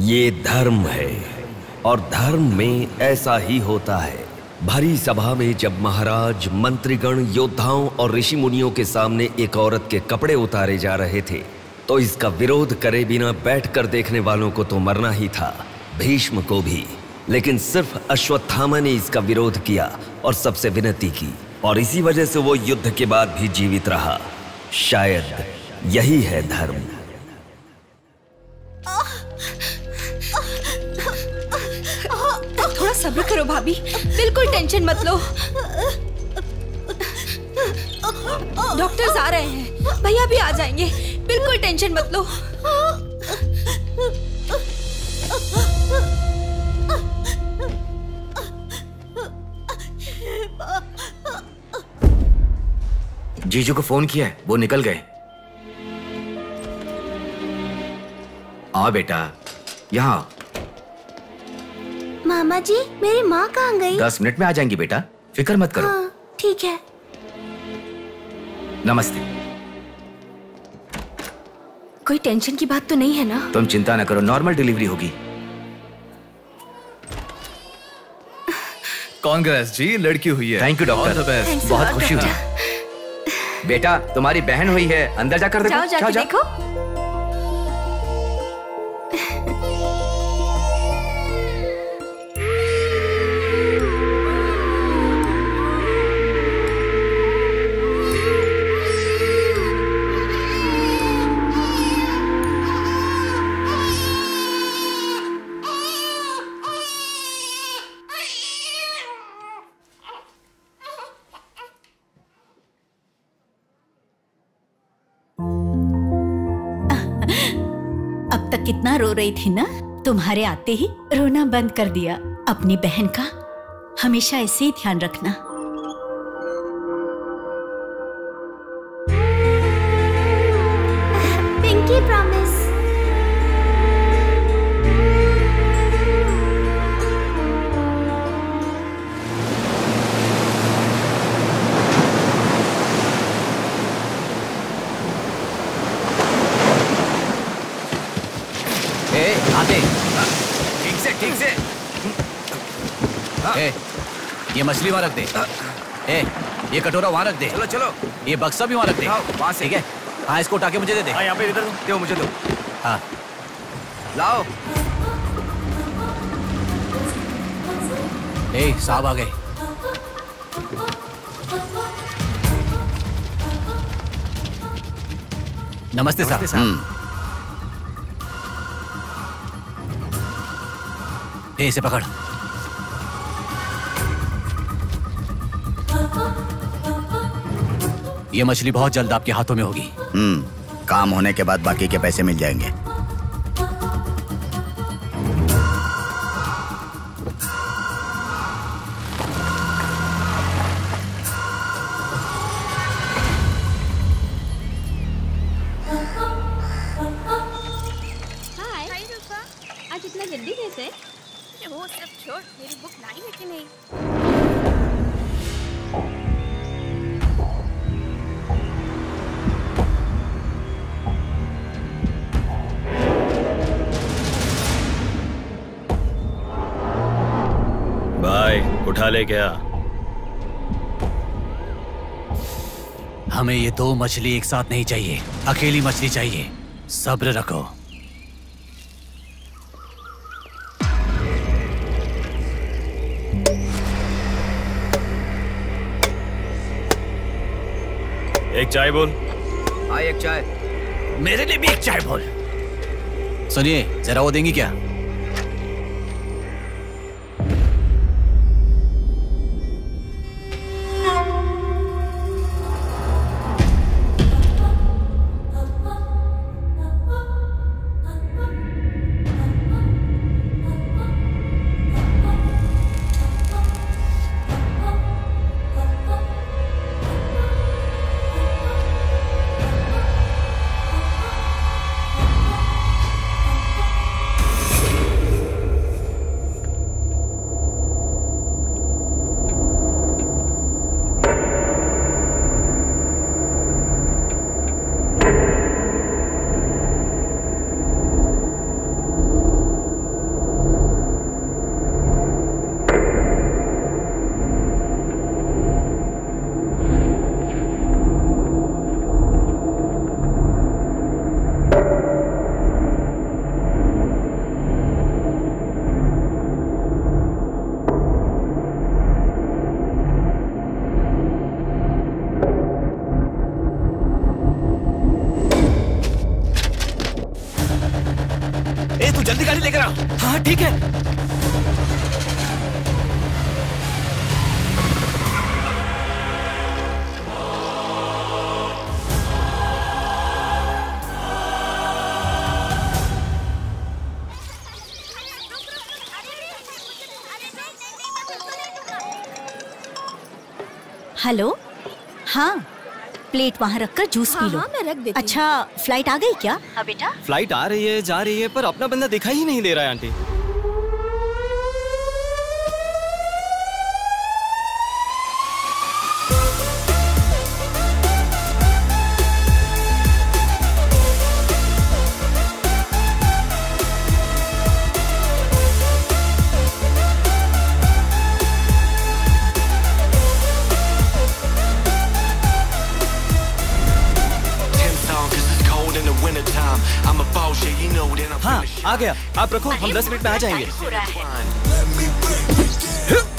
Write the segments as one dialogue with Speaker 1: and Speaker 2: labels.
Speaker 1: ये धर्म है और धर्म में ऐसा ही होता है। भरी सभा में जब महाराज, मंत्रीगण, योद्धाओं और ऋषि मुनियों के सामने एक औरत के कपड़े उतारे जा रहे थे तो इसका विरोध करे बिना बैठकर देखने वालों को तो मरना ही था, भीष्म को भी। लेकिन सिर्फ अश्वत्थामा ने इसका विरोध किया और सबसे विनती की, और इसी वजह से वो युद्ध के बाद भी जीवित रहा। शायद यही है धर्म।
Speaker 2: थोड़ा सब्र करो भाभी, बिल्कुल टेंशन मत लो। डॉक्टर्स आ रहे हैं, भैया भी आ जाएंगे, बिल्कुल टेंशन मत लो।
Speaker 3: जीजू को फोन किया है, वो निकल गए। आओ बेटा, यहाँ।
Speaker 4: मामा जी, मेरी माँ कहाँ गई?
Speaker 3: 10 मिनट में आ जाएंगी बेटा, फिक्र मत करो।
Speaker 4: हाँ, ठीक है।
Speaker 3: नमस्ते।
Speaker 2: कोई टेंशन की बात तो नहीं है ना?
Speaker 3: तुम चिंता न करो, नॉर्मल डिलीवरी होगी।
Speaker 5: कांग्रेस जी, लड़की हुई है।
Speaker 3: थैंक यू डॉक्टर, बहुत खुशी हुई। बेटा, तुम्हारी बहन हुई है, अंदर जाकर देखो।
Speaker 2: जाओ, जाके देखो।
Speaker 6: कितना रो रही थी ना, तुम्हारे आते ही रोना बंद कर दिया। अपनी बहन का हमेशा ऐसे ही ध्यान रखना।
Speaker 4: Pinky promise.
Speaker 7: आते
Speaker 3: ठीक से।
Speaker 7: ए, ये मछली वहाँ रख दे। ए, ये कटोरा वहाँ रख दे।
Speaker 3: चलो।
Speaker 7: ये बक्सा भी वहाँ रख दे।
Speaker 3: वहाँ से।
Speaker 7: ठीक है। हाँ, इसको उठा के मुझे दे दे।
Speaker 3: यहाँ पे इधर दो, मुझे दो।
Speaker 7: हाँ,
Speaker 3: लाओ।
Speaker 7: ए, साहब आ गए। नमस्ते साहब। इसे पकड़। ये मछली बहुत जल्द आपके हाथों में होगी।
Speaker 8: काम होने के बाद बाकी के पैसे मिल जाएंगे।
Speaker 2: आज इतना जल्दी कैसे?
Speaker 9: वो सब छोड़, मेरी बुक लाई है कि नहीं?
Speaker 10: भाई उठा ले क्या?
Speaker 7: हमें ये 2 मछली एक साथ नहीं चाहिए, अकेली मछली चाहिए। सब्र रखो।
Speaker 10: एक चाय बोल।
Speaker 3: हाँ, एक चाय।
Speaker 7: मेरे लिए भी एक चाय बोल। सुनिए, जरा वो देंगी क्या? जल्दी गाड़ी लेकर आ। हाँ ठीक है।
Speaker 6: हेलो, हाँ प्लेट वहाँ रखकर जूस पी लो।
Speaker 2: हाँ, मैं रख देती हूँ।
Speaker 6: अच्छा, फ्लाइट आ गई क्या? हाँ बेटा।
Speaker 7: फ्लाइट आ रही है, जा रही है, पर अपना बंदा दिखाई ही नहीं दे रहा है आंटी। हाँ आ गया, आप रखो, हम 10 मिनट में आ जाएंगे।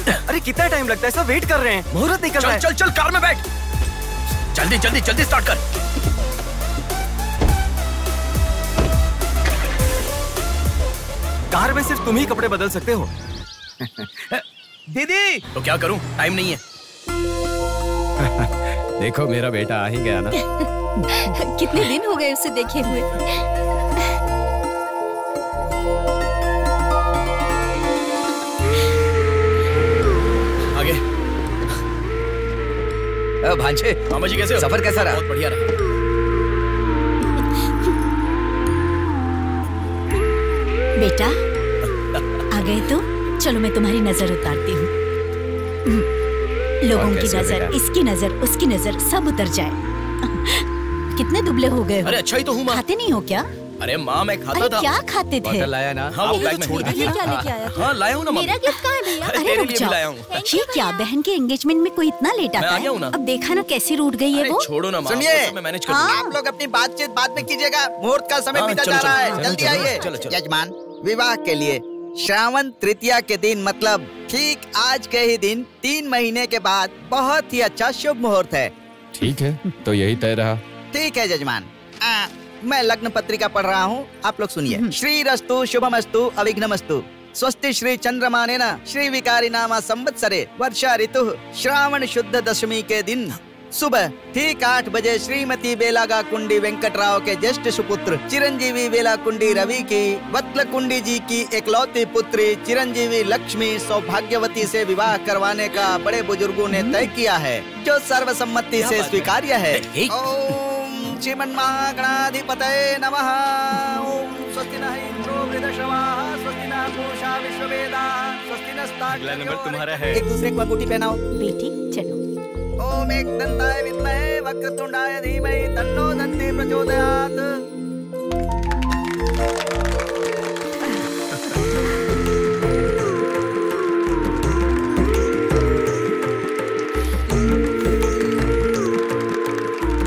Speaker 7: अरे कितना टाइम लगता है, सब वेट कर रहे हैं, मुहूर्त निकल रहा है।
Speaker 3: चल चल कार में बैठ, जल्दी जल्दी जल्दी स्टार्ट कर।
Speaker 7: कार में सिर्फ तुम ही कपड़े बदल सकते हो।
Speaker 3: दीदी तो क्या करूं, टाइम नहीं है।
Speaker 7: देखो मेरा बेटा आ ही गया ना।
Speaker 2: कितने दिन हो गए उसे देखे हुए।
Speaker 3: आगे। भांजे, मामा जी कैसे हो? सफर कैसा रहा? बहुत बढ़िया रहा।
Speaker 6: बेटा आ गए तो चलो मैं तुम्हारी नजर उतारती हूँ। लोगों की नजर, इसकी नजर, उसकी नजर, सब उतर जाए। कितने दुबले हो गए हो?
Speaker 3: अरे अच्छा ही तो हूँ माँ।
Speaker 6: खाते नहीं हो क्या?
Speaker 3: अरे माँ मैं खाता था।
Speaker 6: क्या खाते थे?
Speaker 3: बॉटल लाया ना। हाँ वो बैग में छोड़ दिया।
Speaker 2: क्या लेके आया?
Speaker 3: हाँ लाया हूँ ना माँ।
Speaker 2: मेरा गिफ्ट कहाँ है भैया?
Speaker 6: अरे रुक जाओ, ये क्या बहन के एंगेजमेंट में कोई इतना लेट आता है? अब देखा ना कैसे रूठ गई है वो।
Speaker 3: छोड़ो ना माँ,
Speaker 8: सुनिए,
Speaker 3: मैं मैनेज कर दूंगा।
Speaker 8: आप लोग अपनी बातचीत बाद में कीजिएगा, मुहूर्त का समय बीता जा रहा है। जल्दी आइए यजमान। विवाह के लिए श्रावण तृतीया के दिन, मतलब ठीक आज के ही दिन 3 महीने के बाद बहुत ही अच्छा शुभ मुहूर्त है।
Speaker 11: ठीक है, तो यही तय रहा।
Speaker 8: ठीक है यजमान, मैं लग्न पत्रिका पढ़ रहा हूँ, आप लोग सुनिए। श्रीरस्तु शुभमस्तु अविघ्नमस्तु स्वस्ति श्री चंद्रमानेन श्री विकारी नामा संवत्सरे वर्षा ऋतु श्रावण शुद्ध दशमी के दिन सुबह ठीक 8 बजे श्रीमती बेलागा कुंडी वेंकटराव के ज्येष्ठ सुपुत्र चिरंजीवी बेला कुंडी रवि की वत्ल कुंडी जी की एकलौती पुत्री चिरंजीवी लक्ष्मी सौभाग्यवती से विवाह करवाने का बड़े बुजुर्गों ने तय किया है, जो सर्वसम्मति से स्वीकार्य है। ओम श्रीमन्महागणाधिपतये नमः। ओम स्वस्ति नः इंद्रो वृद्धश्रवाः स्वस्ति नः पूषा विश्ववेदाः स्वस्ति नस्तार्क्ष्यो।
Speaker 7: अगला नंबर तुम्हारा है।
Speaker 8: एक दूसरे को अंगूठी पहनाओ।
Speaker 6: बेटी चलो।
Speaker 8: ओम एकदंताय विद्महे वक्रतुंडाय धीमहि तन्नो दन्ती प्रचोदयात्।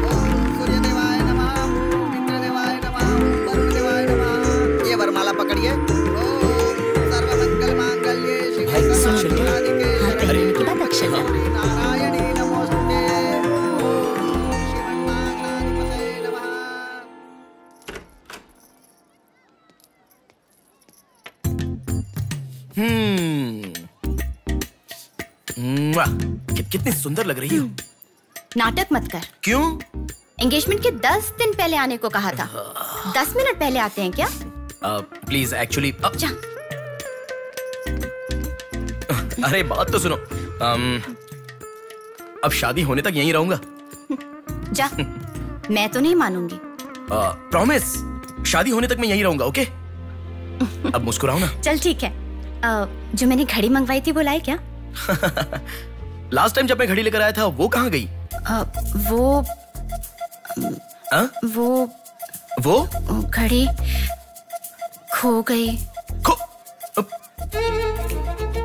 Speaker 8: ओम सूर्यदेवाय नमः, ओम इंद्रदेवाय नमः, ओम वरुणदेवाय नमः। ये वरमाला पकड़िए। ओम सर्वमंगल मांगल्ये शिवे सर्वार्थसाधिके शरण्ये त्र्यंबके नारायणी नमोस्तुते। ओम श्रीमन्महागणाधिपतये नमः।
Speaker 3: कितनी सुंदर लग रही हो।
Speaker 9: नाटक मत कर।
Speaker 3: क्यों?
Speaker 9: एंगेजमेंट के 10 दिन पहले आने को कहा था। 10 मिनट पहले आते हैं क्या?
Speaker 3: प्लीज एक्चुअली
Speaker 9: जा।
Speaker 3: अरे बात तो सुनो। अब शादी होने तक यहीं रहूंगा।
Speaker 9: जा। मैं तो नहीं मानूंगी।
Speaker 3: प्रॉमिस, शादी होने तक मैं यहीं रहूंगा। ओके अब मुस्कुराओ ना।
Speaker 9: चल ठीक है। जो मैंने घड़ी मंगवाई थी वो लाए क्या?
Speaker 3: लास्ट टाइम जब मैं घड़ी लेकर आया था वो कहाँ गई? वो
Speaker 9: घड़ी खो गई।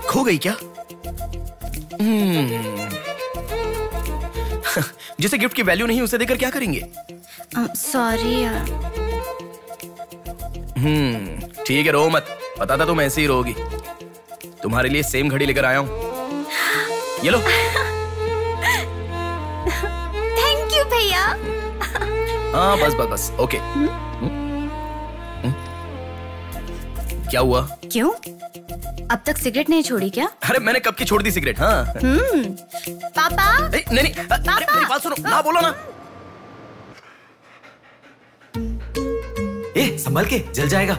Speaker 3: खो गई क्या? जिसे गिफ्ट की वैल्यू नहीं उसे देकर क्या करेंगे?
Speaker 9: सॉरी यार।
Speaker 3: ठीक है, रो मत। पता था तुम ऐसे ही रोगी। तुम्हारे लिए सेम घड़ी लेकर आया हूँ, ये लो।
Speaker 9: थैंक यू भैया।
Speaker 3: हाँ बस बस बस। ओके। क्या हुआ?
Speaker 9: क्यों? अब तक सिगरेट नहीं छोड़ी क्या?
Speaker 3: अरे मैंने कब की छोड़ दी सिगरेट। हाँ।
Speaker 9: पापा।
Speaker 3: नहीं, मेरी बात सुनो। हाँ बोलो ना।
Speaker 12: संभल के, जल जाएगा।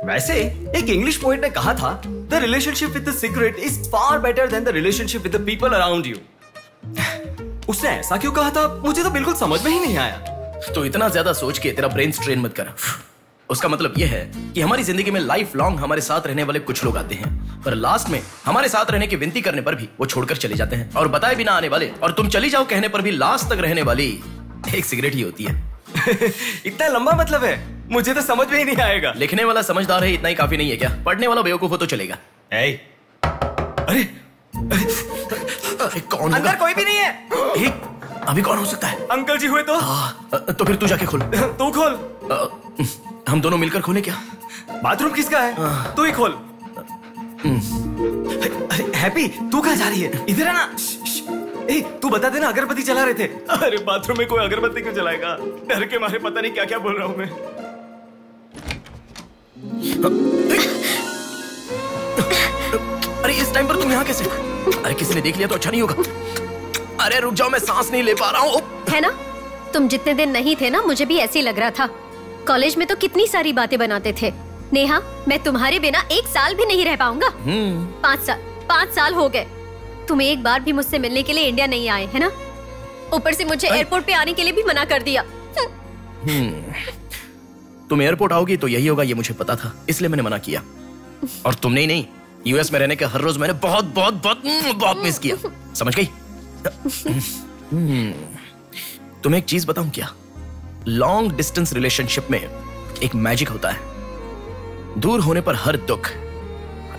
Speaker 12: वैसे एक इंग्लिश पोएट ने कहा था, the relationship with the cigarette is far better than the relationship with the people around you. उसने ऐसा क्यों कहा था, मुझे तो बिल्कुल समझ में ही नहीं आया।
Speaker 3: तो इतना ज्यादा सोच के तेरा ब्रेन स्ट्रेन मत कर। उसका मतलब यह है कि हमारी जिंदगी में लाइफ लॉन्ग हमारे साथ रहने वाले कुछ लोग आते हैं, पर लास्ट में हमारे साथ रहने की विनती करने पर भी वो छोड़कर चले जाते हैं, और बताए बिना आने वाले और तुम चली जाओ कहने पर भी लास्ट तक रहने वाली एक सिगरेट ही होती है।
Speaker 12: इतना लंबा मतलब है, मुझे तो समझ में ही नहीं आएगा।
Speaker 3: लिखने वाला समझदार है इतना ही काफी नहीं है क्या? पढ़ने वाला बेवकूफ हो तो चलेगा।
Speaker 12: अरे
Speaker 3: कौन?
Speaker 12: अंदर कोई भी नहीं है।
Speaker 3: अभी कौन हो सकता है?
Speaker 12: अंकल जी हुए तो?
Speaker 3: तो फिर तू जाके खोल।
Speaker 12: तू खोल।
Speaker 3: हम दोनों मिलकर खोले क्या?
Speaker 12: बाथरूम किसका है? तू ही खोल। हैप्पी, तू कहाँ जा रही है? इधर है ना। तू बता देना, अगरबत्ती जला रहे थे। अरे बाथरूम में कोई अगरबत्ती क्यों जलाएगा? डर के मारे पता नहीं क्या क्या बोल रहा हूँ मैं।
Speaker 3: अरे इस टाइम पर तुम यहाँ कैसे? अरे किसी ने देख लिया तो अच्छा नहीं होगा। अरे रुक जाओ, मैं सांस नहीं ले पा रहा हूँ।
Speaker 13: है ना, तुम जितने दिन नहीं थे ना, मुझे भी ऐसे ही लग रहा था। कॉलेज में तो कितनी सारी बातें बनाते थे। नेहा, मैं तुम्हारे बिना 1 साल भी नहीं रह पाऊंगा। 5 साल हो गए। तुम एक बार भी मुझसे मिलने के लिए इंडिया नहीं आए, है ना? ऊपर से मुझे एयरपोर्ट पे आने के लिए भी मना कर दिया।
Speaker 3: तुम एयरपोर्ट आओगी तो यही होगा, ये मुझे पता था, इसलिए मैंने मना किया। और तुमने ही नहीं, यूएस में रहने के हर रोज मैंने बहुत बहुत बहुत बहुत मिस किया। समझ गई? तुम्हें एक चीज बताऊं क्या? लॉन्ग डिस्टेंस रिलेशनशिप में एक मैजिक होता है। दूर होने पर हर दुख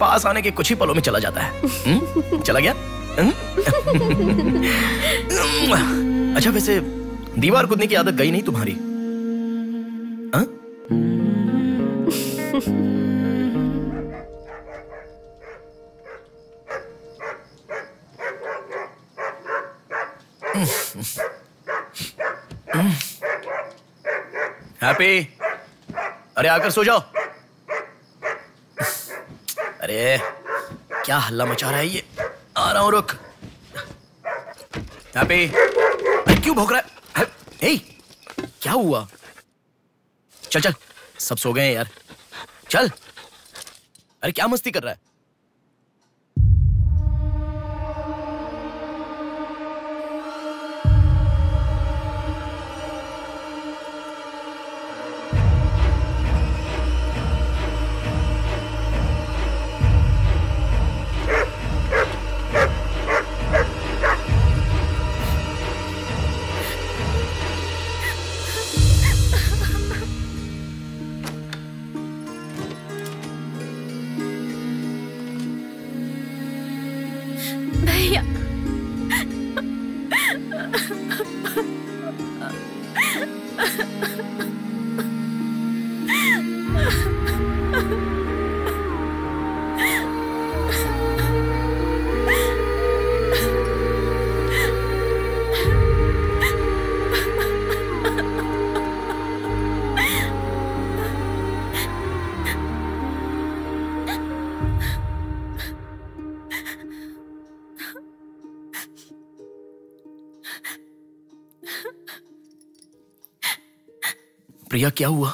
Speaker 3: पास आने के कुछ ही पलों में चला जाता है। चला गया? अच्छा, वैसे दीवार कूदने की आदत गई नहीं तुम्हारी? हैप्पी, अरे आकर सो जाओ। अरे क्या हल्ला मचा रहा है ये? आ रहा हूं, रुक। हैप्पी, अरे क्यों भौंक रहा है? हे, क्या हुआ? चल चल, सब सो गए हैं यार, चल। अरे क्या मस्ती कर रहा है? प्रिया, क्या हुआ?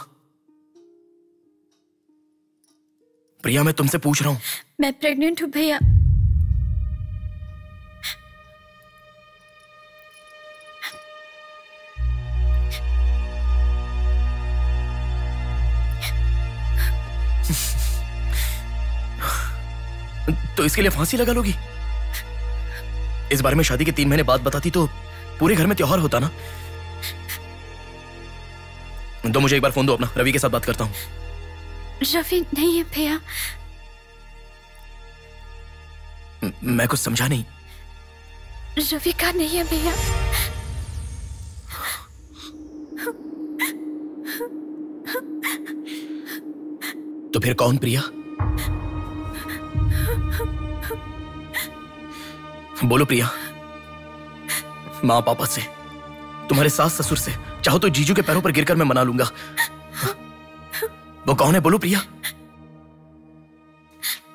Speaker 3: प्रिया, मैं तुमसे पूछ रहा हूं।
Speaker 2: मैं प्रेग्नेंट हूं भैया।
Speaker 3: तो इसके लिए फांसी लगा लोगी? इस बारे में शादी के 3 महीने बाद बताती तो पूरे घर में त्योहार होता ना। तो मुझे एक बार फोन दो अपना, रवि के साथ बात करता हूं।
Speaker 2: रवि नहीं है भैया।
Speaker 3: मैं कुछ समझा नहीं।
Speaker 2: रवि का नहीं है भैया।
Speaker 3: तो फिर कौन? प्रिया, बोलो प्रिया। माँ पापा से, तुम्हारे सास ससुर से, चाहो तो जीजू के पैरों पर गिरकर मैं मना लूंगा। वो कौन है, बोलो प्रिया।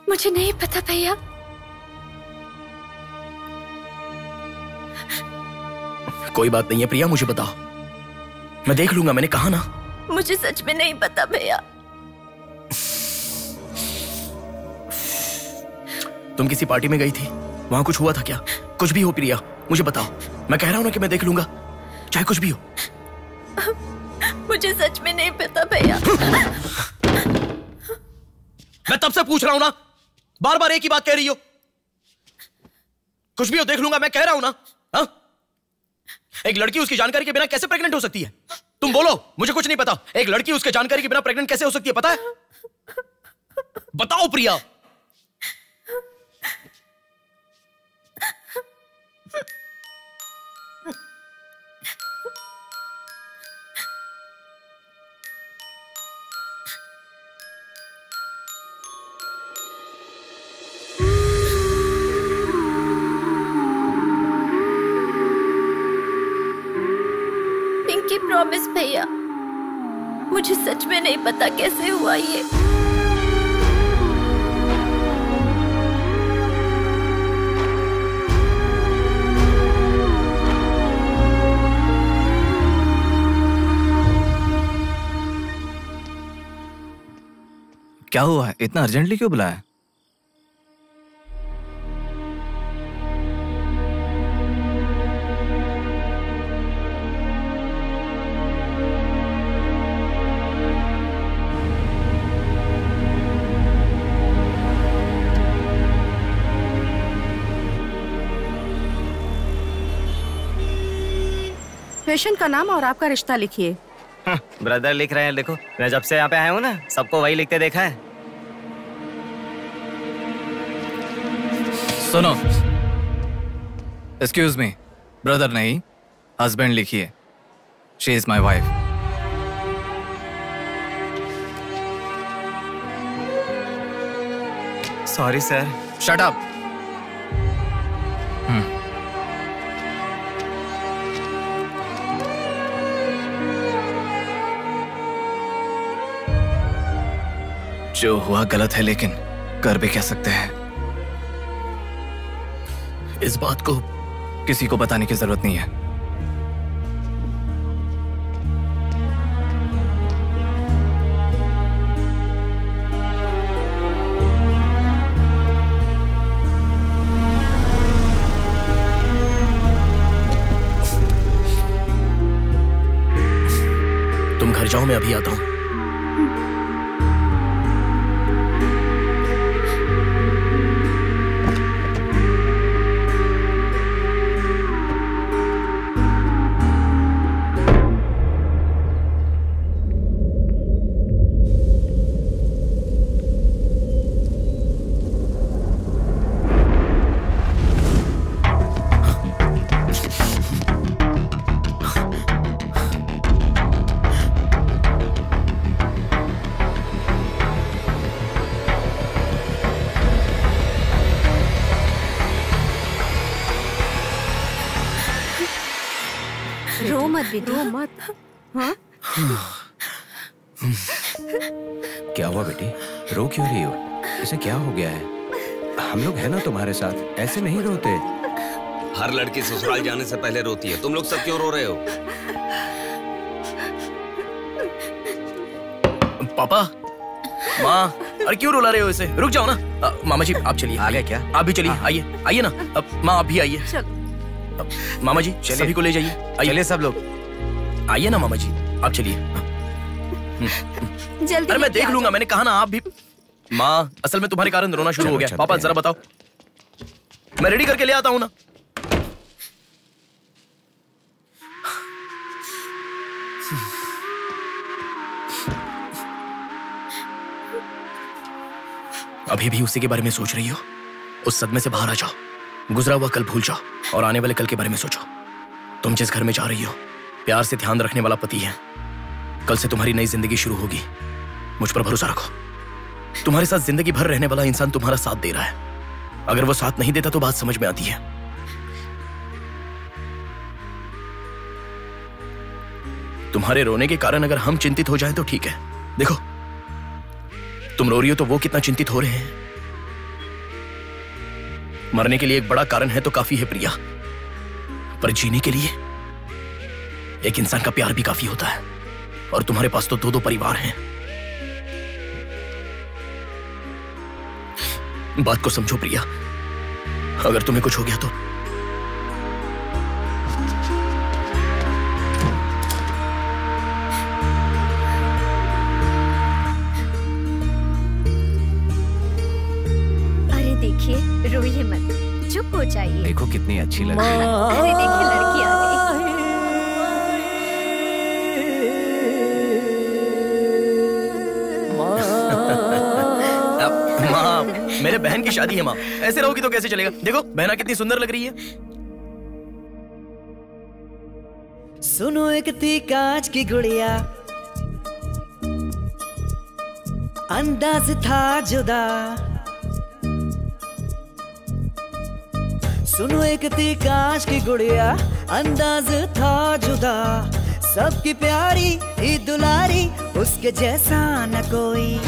Speaker 9: मुझे नहीं पता भैया।
Speaker 3: कोई बात नहीं है प्रिया, मुझे बताओ, मैं देख लूंगा, मैंने कहा ना।
Speaker 9: मुझे सच में नहीं पता भैया।
Speaker 3: तुम किसी पार्टी में गई थी, वहां कुछ हुआ था क्या? कुछ भी हो प्रिया, मुझे बताओ। मैं कह रहा हूं ना कि मैं देख लूंगा, चाहे कुछ भी हो।
Speaker 9: मुझे सच में नहीं पता भैया।
Speaker 3: मैं तब से पूछ रहा हूं ना, बार बार एक ही बात कह रही हो। कुछ भी हो, देख लूंगा, मैं कह रहा हूं ना। हा? एक लड़की उसकी जानकारी के बिना कैसे प्रेग्नेंट हो सकती है? तुम बोलो, मुझे कुछ नहीं पता। एक लड़की उसके जानकारी के बिना प्रेग्नेंट कैसे हो सकती है, पता है? बताओ प्रिया।
Speaker 9: पिंकी प्रॉमिस भैया, मुझे सच में नहीं पता कैसे हुआ ये।
Speaker 5: क्या हुआ है? इतना अर्जेंटली क्यों बुलाया?
Speaker 14: पेशेंट का नाम और आपका रिश्ता लिखिए।
Speaker 7: ब्रदर लिख रहे हैं, देखो। मैं जब से यहाँ पे आया हूँ ना, सबको वही लिखते देखा है।
Speaker 5: सुनो, एक्सक्यूज मी, ब्रदर नहीं, हस्बैंड लिखिए। She is my wife.
Speaker 7: Sorry sir.
Speaker 5: Shut up. जो हुआ गलत है, लेकिन कर भी क्या सकते हैं।
Speaker 3: इस बात को
Speaker 5: किसी को बताने की जरूरत नहीं है।
Speaker 3: तुम घर जाओ, मैं अभी आता हूं।
Speaker 14: रो मत। हाँ?
Speaker 11: क्या हुआ बेटी, रो क्यों रही हो? इसे क्या हो गया है? हम लोग हैं ना तुम्हारे साथ, ऐसे नहीं रोते।
Speaker 1: हर लड़की ससुराल जाने से पहले रोती है, तुम लोग सब क्यों रो रहे हो?
Speaker 3: पापा, माँ, अरे क्यों रुला रहे हो इसे? रुक जाओ ना। मामा जी आप चलिए।
Speaker 7: आ गए क्या?
Speaker 3: आप भी चलिए, आइए आइए ना। माँ आप भी आइए। मामा जी सभी को ले जाइए।
Speaker 7: चलिए सब लोग,
Speaker 3: आइए ना मामा जी, आप चलिए।
Speaker 14: जल्दी।
Speaker 3: अरे मैं देख लूंगा, मैंने कहा ना। आप भी। माँ, असल में तुम्हारे कारण रोना शुरू हो गया। पापा जरा बताओ, मैं रेडी करके ले आता हूँ ना। अभी भी उसी के बारे में सोच रही हो? उस सदमे से बाहर आ जाओ, गुजरा हुआ कल भूल जाओ और आने वाले कल के बारे में सोचो। तुम जिस घर में जा रही हो, प्यार से ध्यान रखने वाला पति है। कल से तुम्हारी नई जिंदगी शुरू होगी, मुझ पर भरोसा रखो। तुम्हारे साथ जिंदगी भर रहने वाला इंसान तुम्हारा साथ दे रहा है। अगर वो साथ नहीं देता तो बात समझ में आती है। तुम्हारे रोने के कारण अगर हम चिंतित हो जाएं तो ठीक है। देखो, तुम रो रही हो तो वो कितना चिंतित हो रहे हैं। मरने के लिए एक बड़ा कारण है तो काफी है प्रिया, पर जीने के लिए एक इंसान का प्यार भी काफी होता है। और तुम्हारे पास तो 2-2 परिवार हैं। बात को समझो प्रिया, अगर तुम्हें कुछ हो गया तो
Speaker 13: अरे देखिए, रोइए मत, चुप हो जाइए।
Speaker 11: देखो कितनी अच्छी लग रही है।
Speaker 13: अरे देखिए, लड़की आ गई।
Speaker 3: माँ, मेरे बहन की शादी है माँ, ऐसे रहोगी तो कैसे चलेगा। देखो बहना कितनी सुंदर लग रही है।
Speaker 15: सुनो एक थी कांच की गुड़िया, अंदाज था जुदा। सुनो एक थी कांच की गुड़िया, अंदाज था जुदा। सबकी प्यारी थी दुलारी, उसके जैसा न कोई।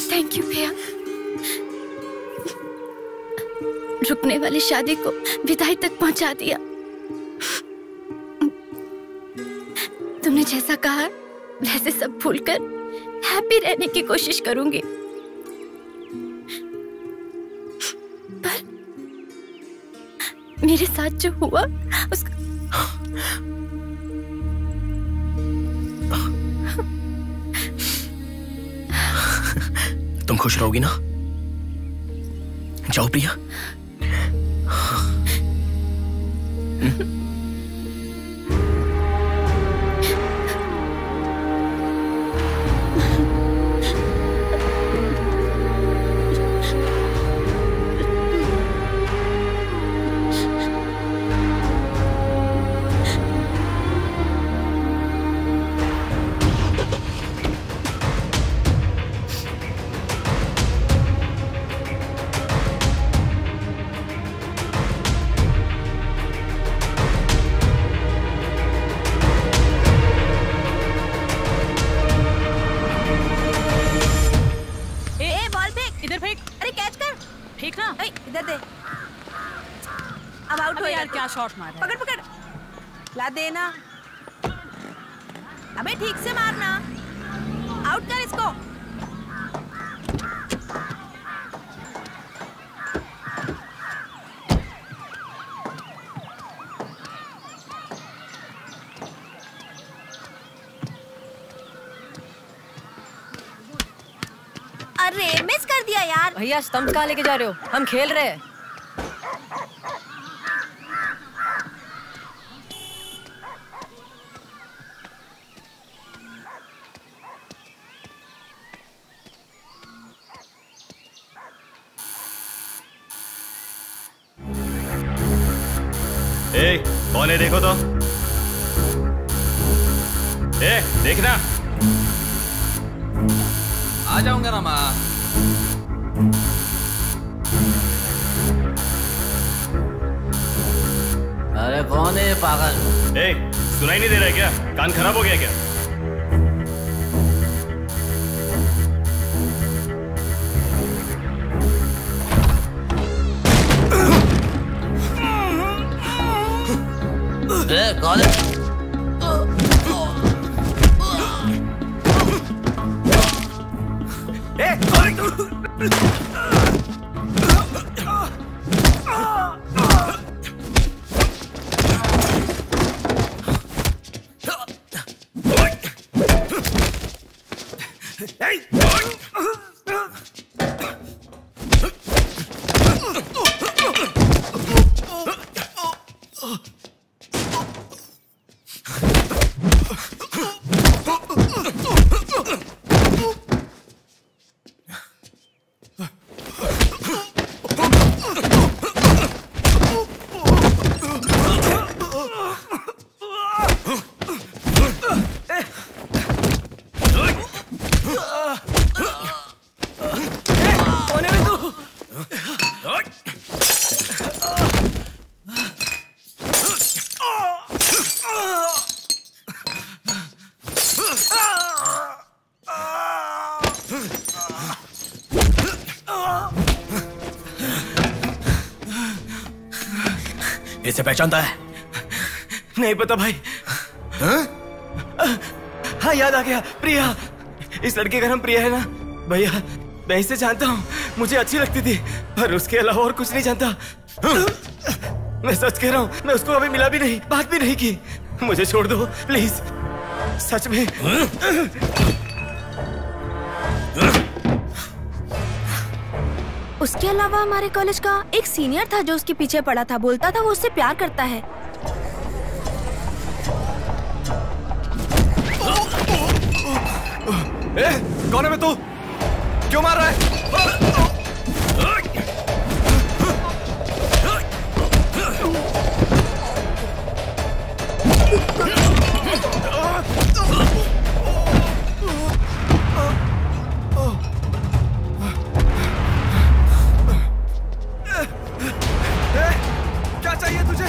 Speaker 9: थैंक यू भैया, रुकने वाली शादी को विदाई तक पहुंचा दिया। तुमने जैसा कहा वैसे सब भूलकर हैप्पी रहने की कोशिश करूंगी। पर मेरे साथ जो हुआ उसका
Speaker 3: तुम खुश रहोगी ना? जाओ प्रिया।
Speaker 14: शॉट मार पकड़ पकड़ ला देना। अबे ठीक से मारना, आउट कर इसको।
Speaker 2: अरे मिस कर दिया यार।
Speaker 16: भैया स्टंप कहाँ लेके जा रहे हो? हम खेल रहे हैं।
Speaker 10: कौन है देखो तो। देखना।
Speaker 5: आ जाऊंगा ना माँ।
Speaker 7: अरे कौन है पागल?
Speaker 10: सुनाई नहीं दे रहा है क्या? कान खराब हो गया क्या?
Speaker 7: कौन है?
Speaker 3: इसे पहचानता है?
Speaker 12: नहीं पता भाई। हाँ याद आ गया, प्रिया। इस लड़के का नाम प्रिया है ना भैया? मैं इसे जानता हूँ, मुझे अच्छी लगती थी, पर उसके अलावा और कुछ नहीं जानता। मैं सच कह रहा हूँ, मैं उसको अभी मिला भी नहीं, बात भी नहीं की। मुझे छोड़ दो प्लीज, सच में।
Speaker 9: उसके अलावा हमारे कॉलेज का एक सीनियर था जो उसके पीछे पड़ा था, बोलता था वो उससे प्यार करता है।
Speaker 12: कौन है बे तू? क्यों मार रहा है? क्या चाहिए तुझे?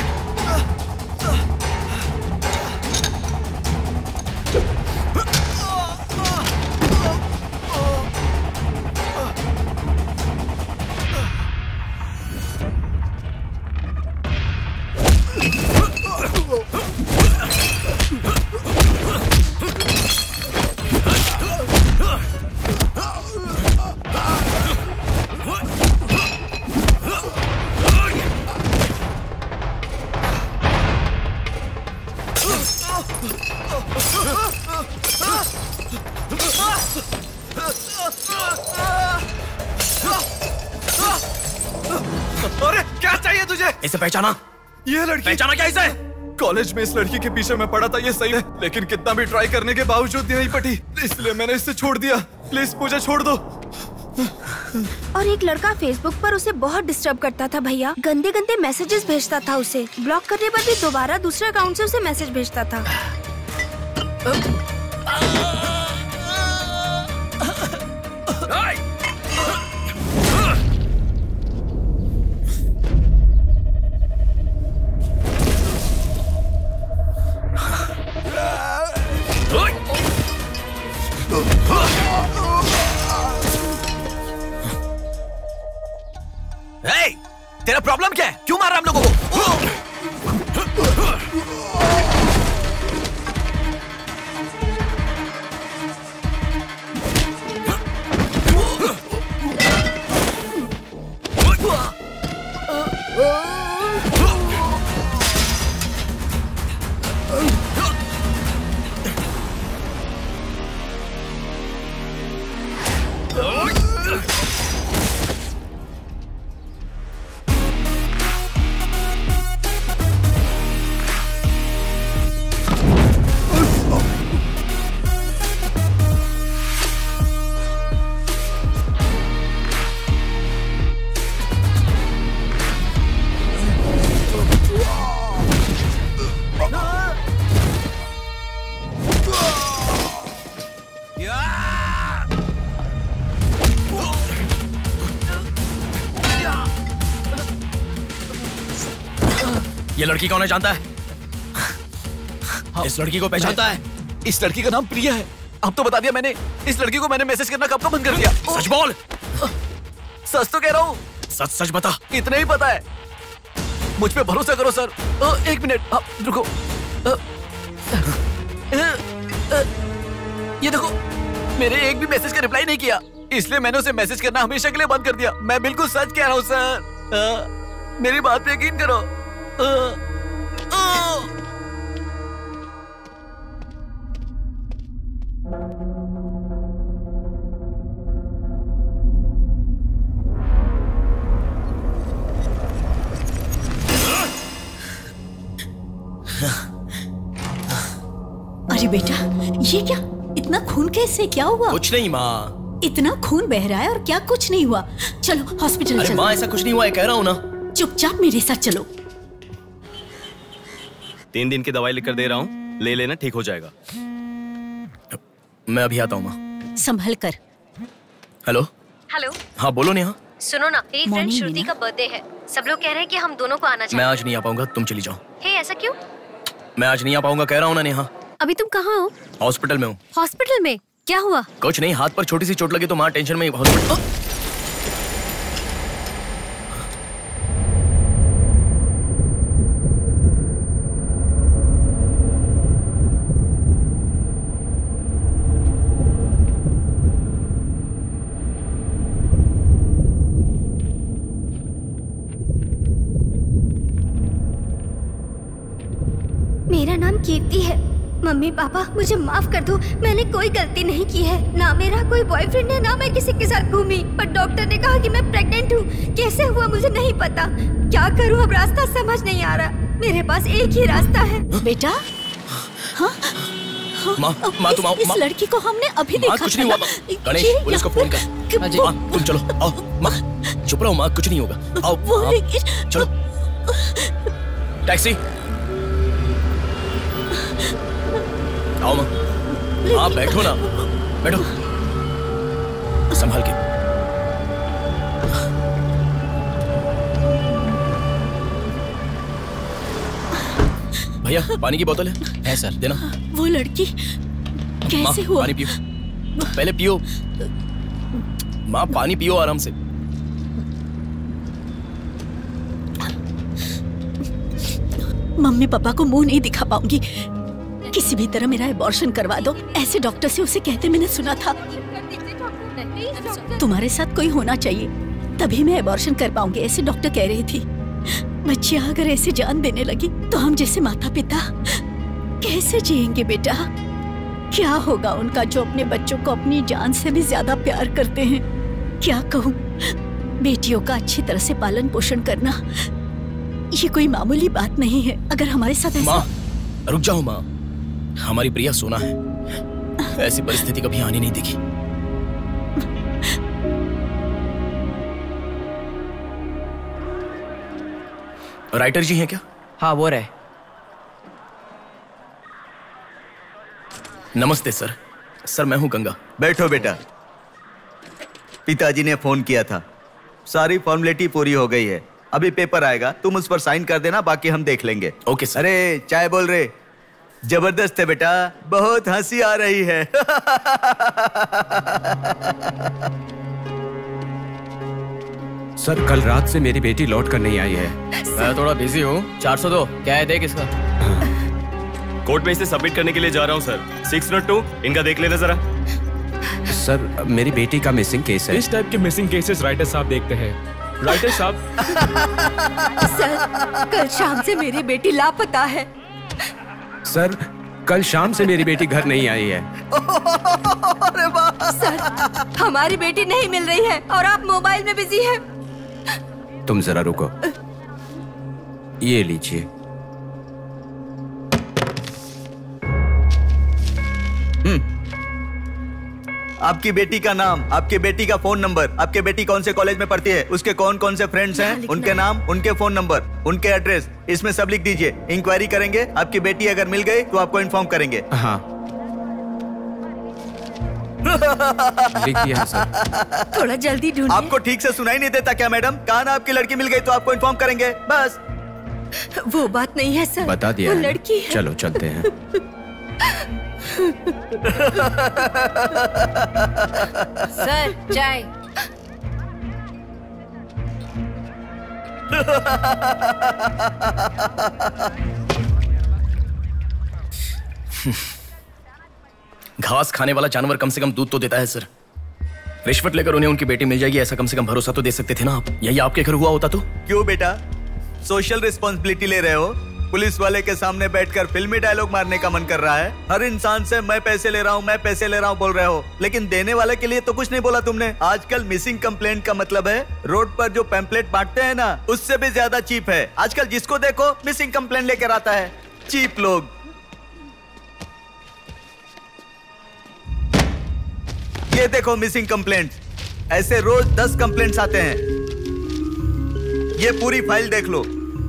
Speaker 12: अरे क्या चाहिए तुझे?
Speaker 3: इसे पहचाना?
Speaker 12: ये लड़की
Speaker 3: पहचाना क्या इसे?
Speaker 12: कॉलेज में इस लड़की के पीछे मैं पड़ा था, ये सही है, लेकिन कितना भी ट्राई करने के बावजूद नहीं पटी, इसलिए मैंने इसे छोड़ दिया। प्लीज मुझे छोड़ दो।
Speaker 9: और एक लड़का फेसबुक पर उसे बहुत डिस्टर्ब करता था भैया, गंदे गंदे मैसेजेस भेजता था उसे। ब्लॉक करने पर भी दोबारा दूसरे अकाउंट से उसे मैसेज भेजता था।
Speaker 3: तेरा प्रॉब्लम क्या है? क्यों मार रहा हम लोगों को? ये लड़की कौन है जानता है? इस लड़की को पहचानता है?
Speaker 7: इस लड़की का नाम प्रिया है। अब तो बता दिया मैंने। इस लड़की को मैंने मैसेज करना कब का बंद कर दिया।
Speaker 3: सच बोल।
Speaker 7: सच तो कह रहा हूँ।
Speaker 3: सच सच बता।
Speaker 7: इतना ही पता है, मुझ पे भरोसा करो सर। एक मिनट रुको। ये देखो, मेरे एक भी मैसेज का रिप्लाई नहीं किया, इसलिए मैंने उसे मैसेज करना हमेशा के लिए बंद कर दिया। मैं बिल्कुल सच कह रहा हूँ सर, मेरी बात पे यकीन करो।
Speaker 6: अरे बेटा, ये क्या? इतना खून कैसे? क्या हुआ?
Speaker 3: कुछ नहीं माँ।
Speaker 6: इतना खून बह रहा है और क्या कुछ नहीं हुआ? चलो हॉस्पिटल चलो।
Speaker 3: माँ ऐसा कुछ नहीं हुआ है, कह रहा हूँ ना।
Speaker 6: चुपचाप मेरे साथ चलो।
Speaker 12: 3 दिन की दवाई लिखकर दे रहा हूँ, ले लेना, ठीक हो जाएगा।
Speaker 3: मैं अभी आता हूँ माँ।
Speaker 6: संभल कर।
Speaker 3: हेलो।
Speaker 13: हेलो।
Speaker 3: हाँ बोलो नेहा।
Speaker 13: सुनो ना, मेरी फ्रेंड श्रुति का बर्थडे है। सब लोग कह रहे हैं कि हम दोनों को आना चाहिए।
Speaker 3: मैं आज नहीं आ पाऊंगा, तुम चली जाओ।
Speaker 13: हे, ऐसा क्यों?
Speaker 3: मैं आज नहीं आ पाऊंगा, कह रहा हूँ ना नेहा।
Speaker 13: अभी तुम कहाँ हो?
Speaker 3: हॉस्पिटल में हूँ।
Speaker 13: हॉस्पिटल में? क्या हुआ?
Speaker 3: कुछ नहीं, हाथ पर छोटी सी चोट लगी तो माँ टेंशन में हॉस्पिटल।
Speaker 9: मेरा नाम कीर्ति है। मम्मी पापा मुझे माफ कर दो, मैंने कोई गलती नहीं की है। ना मेरा कोई बॉयफ्रेंड है, ना मैं किसी के साथ घूमी। पर डॉक्टर ने कहा कि मैं प्रेग्नेंट हूँ। कैसे हुआ मुझे नहीं पता। क्या करूँ अब, रास्ता समझ नहीं आ रहा। मेरे पास एक ही रास्ता है।
Speaker 6: बेटा, हाँ?
Speaker 3: माँ तुम आओ।
Speaker 6: इस लड़की को हमने अभी देखा।
Speaker 3: कुछ नहीं हुआ। गणेश, पुलिस को फोन कर। माँ तुम चलो, आओ। माँ चुप रहो माँ, कुछ नहीं होगा। आओ चलो। टैक्सी। आओ माँ। हाँ बैठो ना, बैठो संभाल के। भैया पानी की बोतल है सर, देना।
Speaker 6: वो लड़की कैसे हुआ?
Speaker 3: पानी पियो, पहले पियो माँ, पानी पियो आराम से।
Speaker 6: मम्मी पापा को मुंह नहीं दिखा पाऊंगी। किसी भी तरह मेरा एबॉर्शन करवा दो, ऐसे डॉक्टर से उसे कहते मैंने सुना था। तुम्हारे साथ कोई होना चाहिए, तभी मैं एबॉर्शन कर पाऊंगी, ऐसे डॉक्टर कह रही थी। बच्चियां अगर ऐसे जान देने लगी तो हम जैसे माता पिता कैसे जिएंगे बेटा? क्या होगा उनका जो अपने बच्चों को अपनी जान से भी ज्यादा प्यार करते हैं? क्या कहूँ, बेटियों का अच्छी तरह से पालन पोषण करना ये कोई मामूली बात नहीं है। अगर हमारे साथ ऐसा...
Speaker 3: माँ रुक जाओ माँ, हमारी प्रिया सोना है, ऐसी परिस्थिति कभी आनी नहीं देखी। राइटर जी हैं क्या?
Speaker 7: हाँ वो रहे।
Speaker 3: नमस्ते सर। सर मैं हूं गंगा।
Speaker 8: बैठो बेटा। पिताजी ने फोन किया था, सारी फॉर्मेलिटी पूरी हो गई है। अभी पेपर आएगा, तुम उस पर साइन कर देना, बाकी हम देख लेंगे।
Speaker 3: Okay sir.
Speaker 8: अरे चाय बोल रहे? जबरदस्त है बेटा, बहुत हंसी आ रही है।
Speaker 11: सर कल रात से मेरी बेटी लौट कर नहीं आई है।
Speaker 7: मैं थोड़ा बिजी हूँ। 402 क्या है, देख इसका।
Speaker 12: कोर्ट में इसे सबमिट करने के लिए जा रहा हूँ सर। 602 इनका देख लेना जरा।
Speaker 11: सर मेरी बेटी का मिसिंग केस है।
Speaker 10: इस टाइप के मिसिंग केसेस राइटर साहब देखते हैं। राइटर साहब।
Speaker 2: सर कल शाम से मेरी बेटी लापता है।
Speaker 11: सर कल शाम से मेरी बेटी घर नहीं आई है।
Speaker 2: सर हमारी बेटी नहीं मिल रही है और आप मोबाइल में बिजी हैं।
Speaker 11: तुम जरा रुको, ये लीजिए।
Speaker 8: आपकी बेटी का नाम, आपकी बेटी का फोन नंबर, आपकी बेटी कौन से कॉलेज में पढ़ती है, उसके कौन कौन से फ्रेंड्स हैं, उनके नाम, उनके फोन नंबर, उनके एड्रेस, इसमें सब लिख दीजिए। इंक्वायरी करेंगे, आपकी बेटी अगर मिल गई तो आपको इन्फॉर्म करेंगे।
Speaker 11: हाँ लिख दिया सर।
Speaker 2: थोड़ा जल्दी ढूंढिए।
Speaker 8: आपको ठीक से सुनाई नहीं देता क्या मैडम? कहा ना आपकी लड़की मिल गई तो आपको इन्फॉर्म करेंगे, बस।
Speaker 2: वो बात नहीं है सर,
Speaker 11: बता दिया
Speaker 2: वो
Speaker 11: है।
Speaker 2: लड़की है।
Speaker 11: चलो चलते हैं।
Speaker 16: सर चाय।
Speaker 3: घास खाने वाला जानवर कम से कम दूध तो देता है सर। रिश्वत लेकर उन्हें उनकी बेटी मिल जाएगी, ऐसा कम से कम भरोसा तो दे सकते थे ना आप। यही आपके घर हुआ होता तो?
Speaker 8: क्यों बेटा, सोशल रिस्पॉन्सिबिलिटी ले रहे हो? पुलिस वाले के सामने बैठकर फिल्मी डायलॉग मारने का मन कर रहा है? हर इंसान से मैं पैसे ले रहा हूँ, मैं पैसे ले रहा हूँ बोल रहे हो, लेकिन देने वाले के लिए तो कुछ नहीं बोला तुमने। आजकल मिसिंग कंप्लेंट का मतलब है रोड पर जो पैम्पलेट बांटते हैं ना, उससे भी ज्यादा चीप है। आजकल जिसको देखो मिसिंग कंप्लेंट लेकर आता है। चीप लोग। ये देखो मिसिंग कंप्लेंट। ऐसे रोज 10 कंप्लेंट्स आते हैं। ये पूरी फाइल देख लो।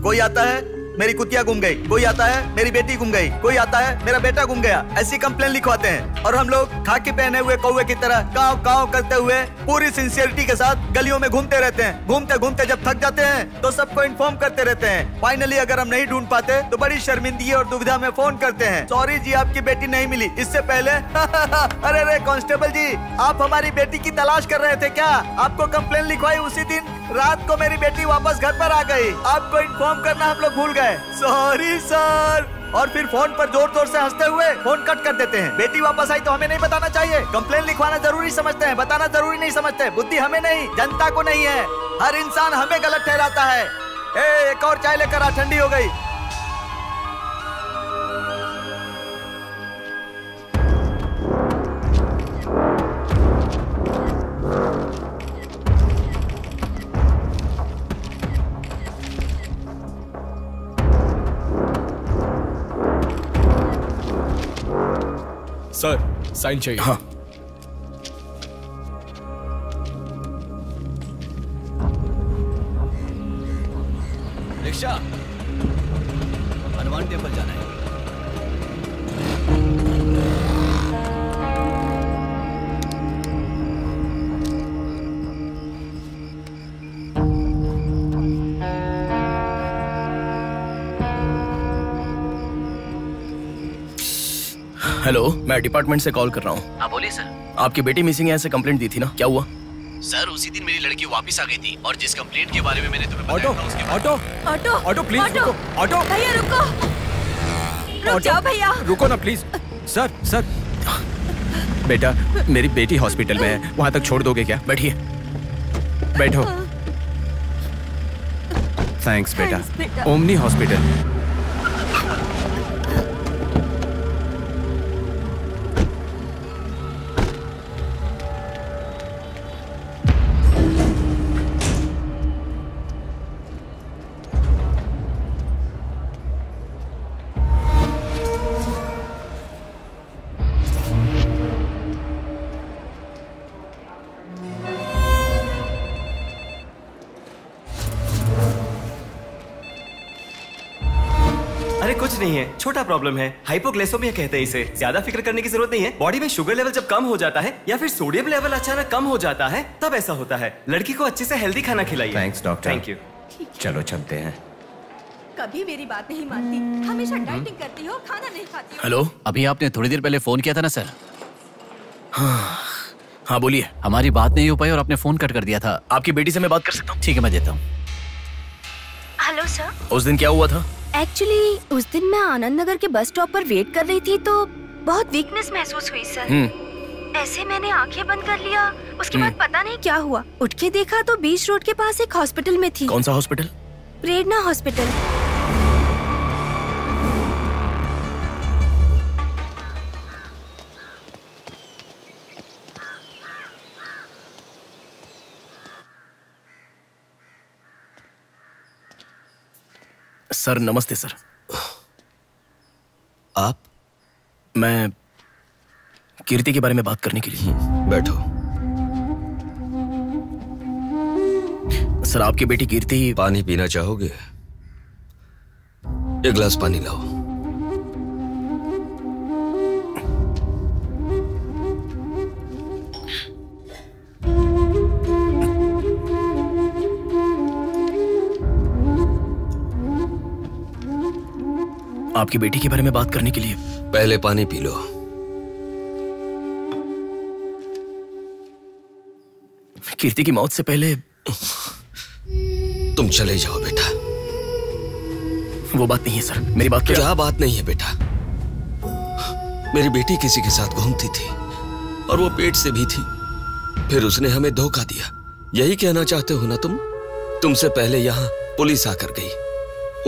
Speaker 8: कोई आता है मेरी कुतिया गुम गई, कोई आता है मेरी बेटी गुम गई, कोई आता है मेरा बेटा गुम गया। ऐसी कंप्लेंट लिखवाते हैं और हम लोग खाकी पहने हुए कौवे की तरह काव काव करते हुए पूरी सिंसियरिटी के साथ गलियों में घूमते रहते हैं। घूमते घूमते जब थक जाते हैं तो सबको इन्फॉर्म करते रहते हैं। फाइनली अगर हम नहीं ढूंढ पाते तो बड़ी शर्मिंदगी और दुविधा में फोन करते हैं, सॉरी जी आपकी बेटी नहीं मिली। इससे पहले अरे रे कांस्टेबल जी, आप हमारी बेटी की तलाश कर रहे थे क्या? आपको कंप्लेंट लिखवाई उसी दिन रात को मेरी बेटी वापस घर पर आ गई। आपको इन्फॉर्म करना हम लोग भूल गए, सॉरी सर। और फिर फोन पर जोर जोर से हंसते हुए फोन कट कर देते हैं। बेटी वापस आई तो हमें नहीं बताना चाहिए। कंप्लेंट लिखवाना जरूरी समझते हैं, बताना जरूरी नहीं समझते। बुद्धि हमें नहीं, जनता को नहीं है। हर इंसान हमें गलत ठहराता है। एक और चाय लेकर आ, ठंडी हो गई।
Speaker 10: सर साइन चाहिए।
Speaker 3: हाँ।
Speaker 12: रिक्शा, हनुमान टेम्पल जाना है।
Speaker 3: हेलो, मैं डिपार्टमेंट से कॉल कर रहा हूँ।
Speaker 7: हाँ बोलिए सर।
Speaker 3: आपकी बेटी मिसिंग है ऐसे कंप्लेंट दी थी ना, क्या हुआ?
Speaker 7: सर उसी दिन मेरी लड़की वापस आ गई थी और जिस कंप्लेंट के बारे में मैंने तुम्हें
Speaker 10: ऑटो
Speaker 7: बताया था उसके
Speaker 10: ऑटो
Speaker 2: ऑटो
Speaker 10: ऑटो प्लीज रुको। ऑटो
Speaker 2: भैया रुको, रुक जाओ भैया।
Speaker 12: रुको ना प्लीज। सर सर, बेटा मेरी बेटी हॉस्पिटल में है, वहां तक छोड़ दोगे क्या?
Speaker 3: बैठिए।
Speaker 12: बैठो। थैंक्स बेटा। Omni hospital. कुछ नहीं है, छोटा प्रॉब्लम है, हाइपोग्लाइसेमिया कहते हैं इसे। ज्यादा फिक्र करने की जरूरत नहीं है। बॉडी में शुगर लेवल जब कम हो जाता है या फिर सोडियम लेवल अचानक कम हो जाता है तब ऐसा होता है। लड़की को अच्छे से हेल्दी खाना खिलाइए।
Speaker 11: Thanks doctor.
Speaker 12: Thank you.
Speaker 11: चलो चलते हैं।
Speaker 2: कभी मेरी बात नहीं मानती, हमेशा डाइटिंग करती हो, खाना नहीं खाती हो।
Speaker 3: हेलो,
Speaker 7: अभी आपने थोड़ी देर पहले फोन किया था ना सर?
Speaker 3: हाँ बोलिए।
Speaker 7: हमारी बात नहीं हो पाई और आपने फोन कट कर दिया था।
Speaker 3: आपकी बेटी से मैं बात कर सकता हूँ?
Speaker 7: ठीक है, मैं देता हूँ।
Speaker 9: Hello sir.
Speaker 3: उस दिन क्या हुआ था?
Speaker 9: एक्चुअली उस दिन मैं आनंद नगर के बस स्टॉप पर वेट कर रही थी तो बहुत वीकनेस महसूस हुई सर। ऐसे मैंने आंखें बंद कर लिया। उसके बाद पता नहीं क्या हुआ, उठ के देखा तो बीच रोड के पास एक हॉस्पिटल में थी।
Speaker 3: कौन सा हॉस्पिटल?
Speaker 9: प्रेरणा हॉस्पिटल।
Speaker 3: सर नमस्ते सर।
Speaker 1: आप?
Speaker 3: मैं कीर्ति के बारे में बात करने के लिए।
Speaker 1: बैठो।
Speaker 3: सर आपकी बेटी कीर्ति।
Speaker 1: पानी पीना चाहोगे? एक गिलास पानी लाओ।
Speaker 3: आपकी बेटी के बारे में बात करने के लिए।
Speaker 1: पहले पानी पी लो।
Speaker 3: कीर्ति की मौत से पहले
Speaker 1: तुम चले जाओ बेटा।
Speaker 3: वो बात नहीं है सर, मेरी बात
Speaker 1: क्या बात नहीं है बेटा? मेरी बेटी किसी के साथ घूमती थी और वो पेट से भी थी, फिर उसने हमें धोखा दिया। यही कहना चाहते हो ना तुम? तुमसे पहले यहाँ पुलिस आकर गई,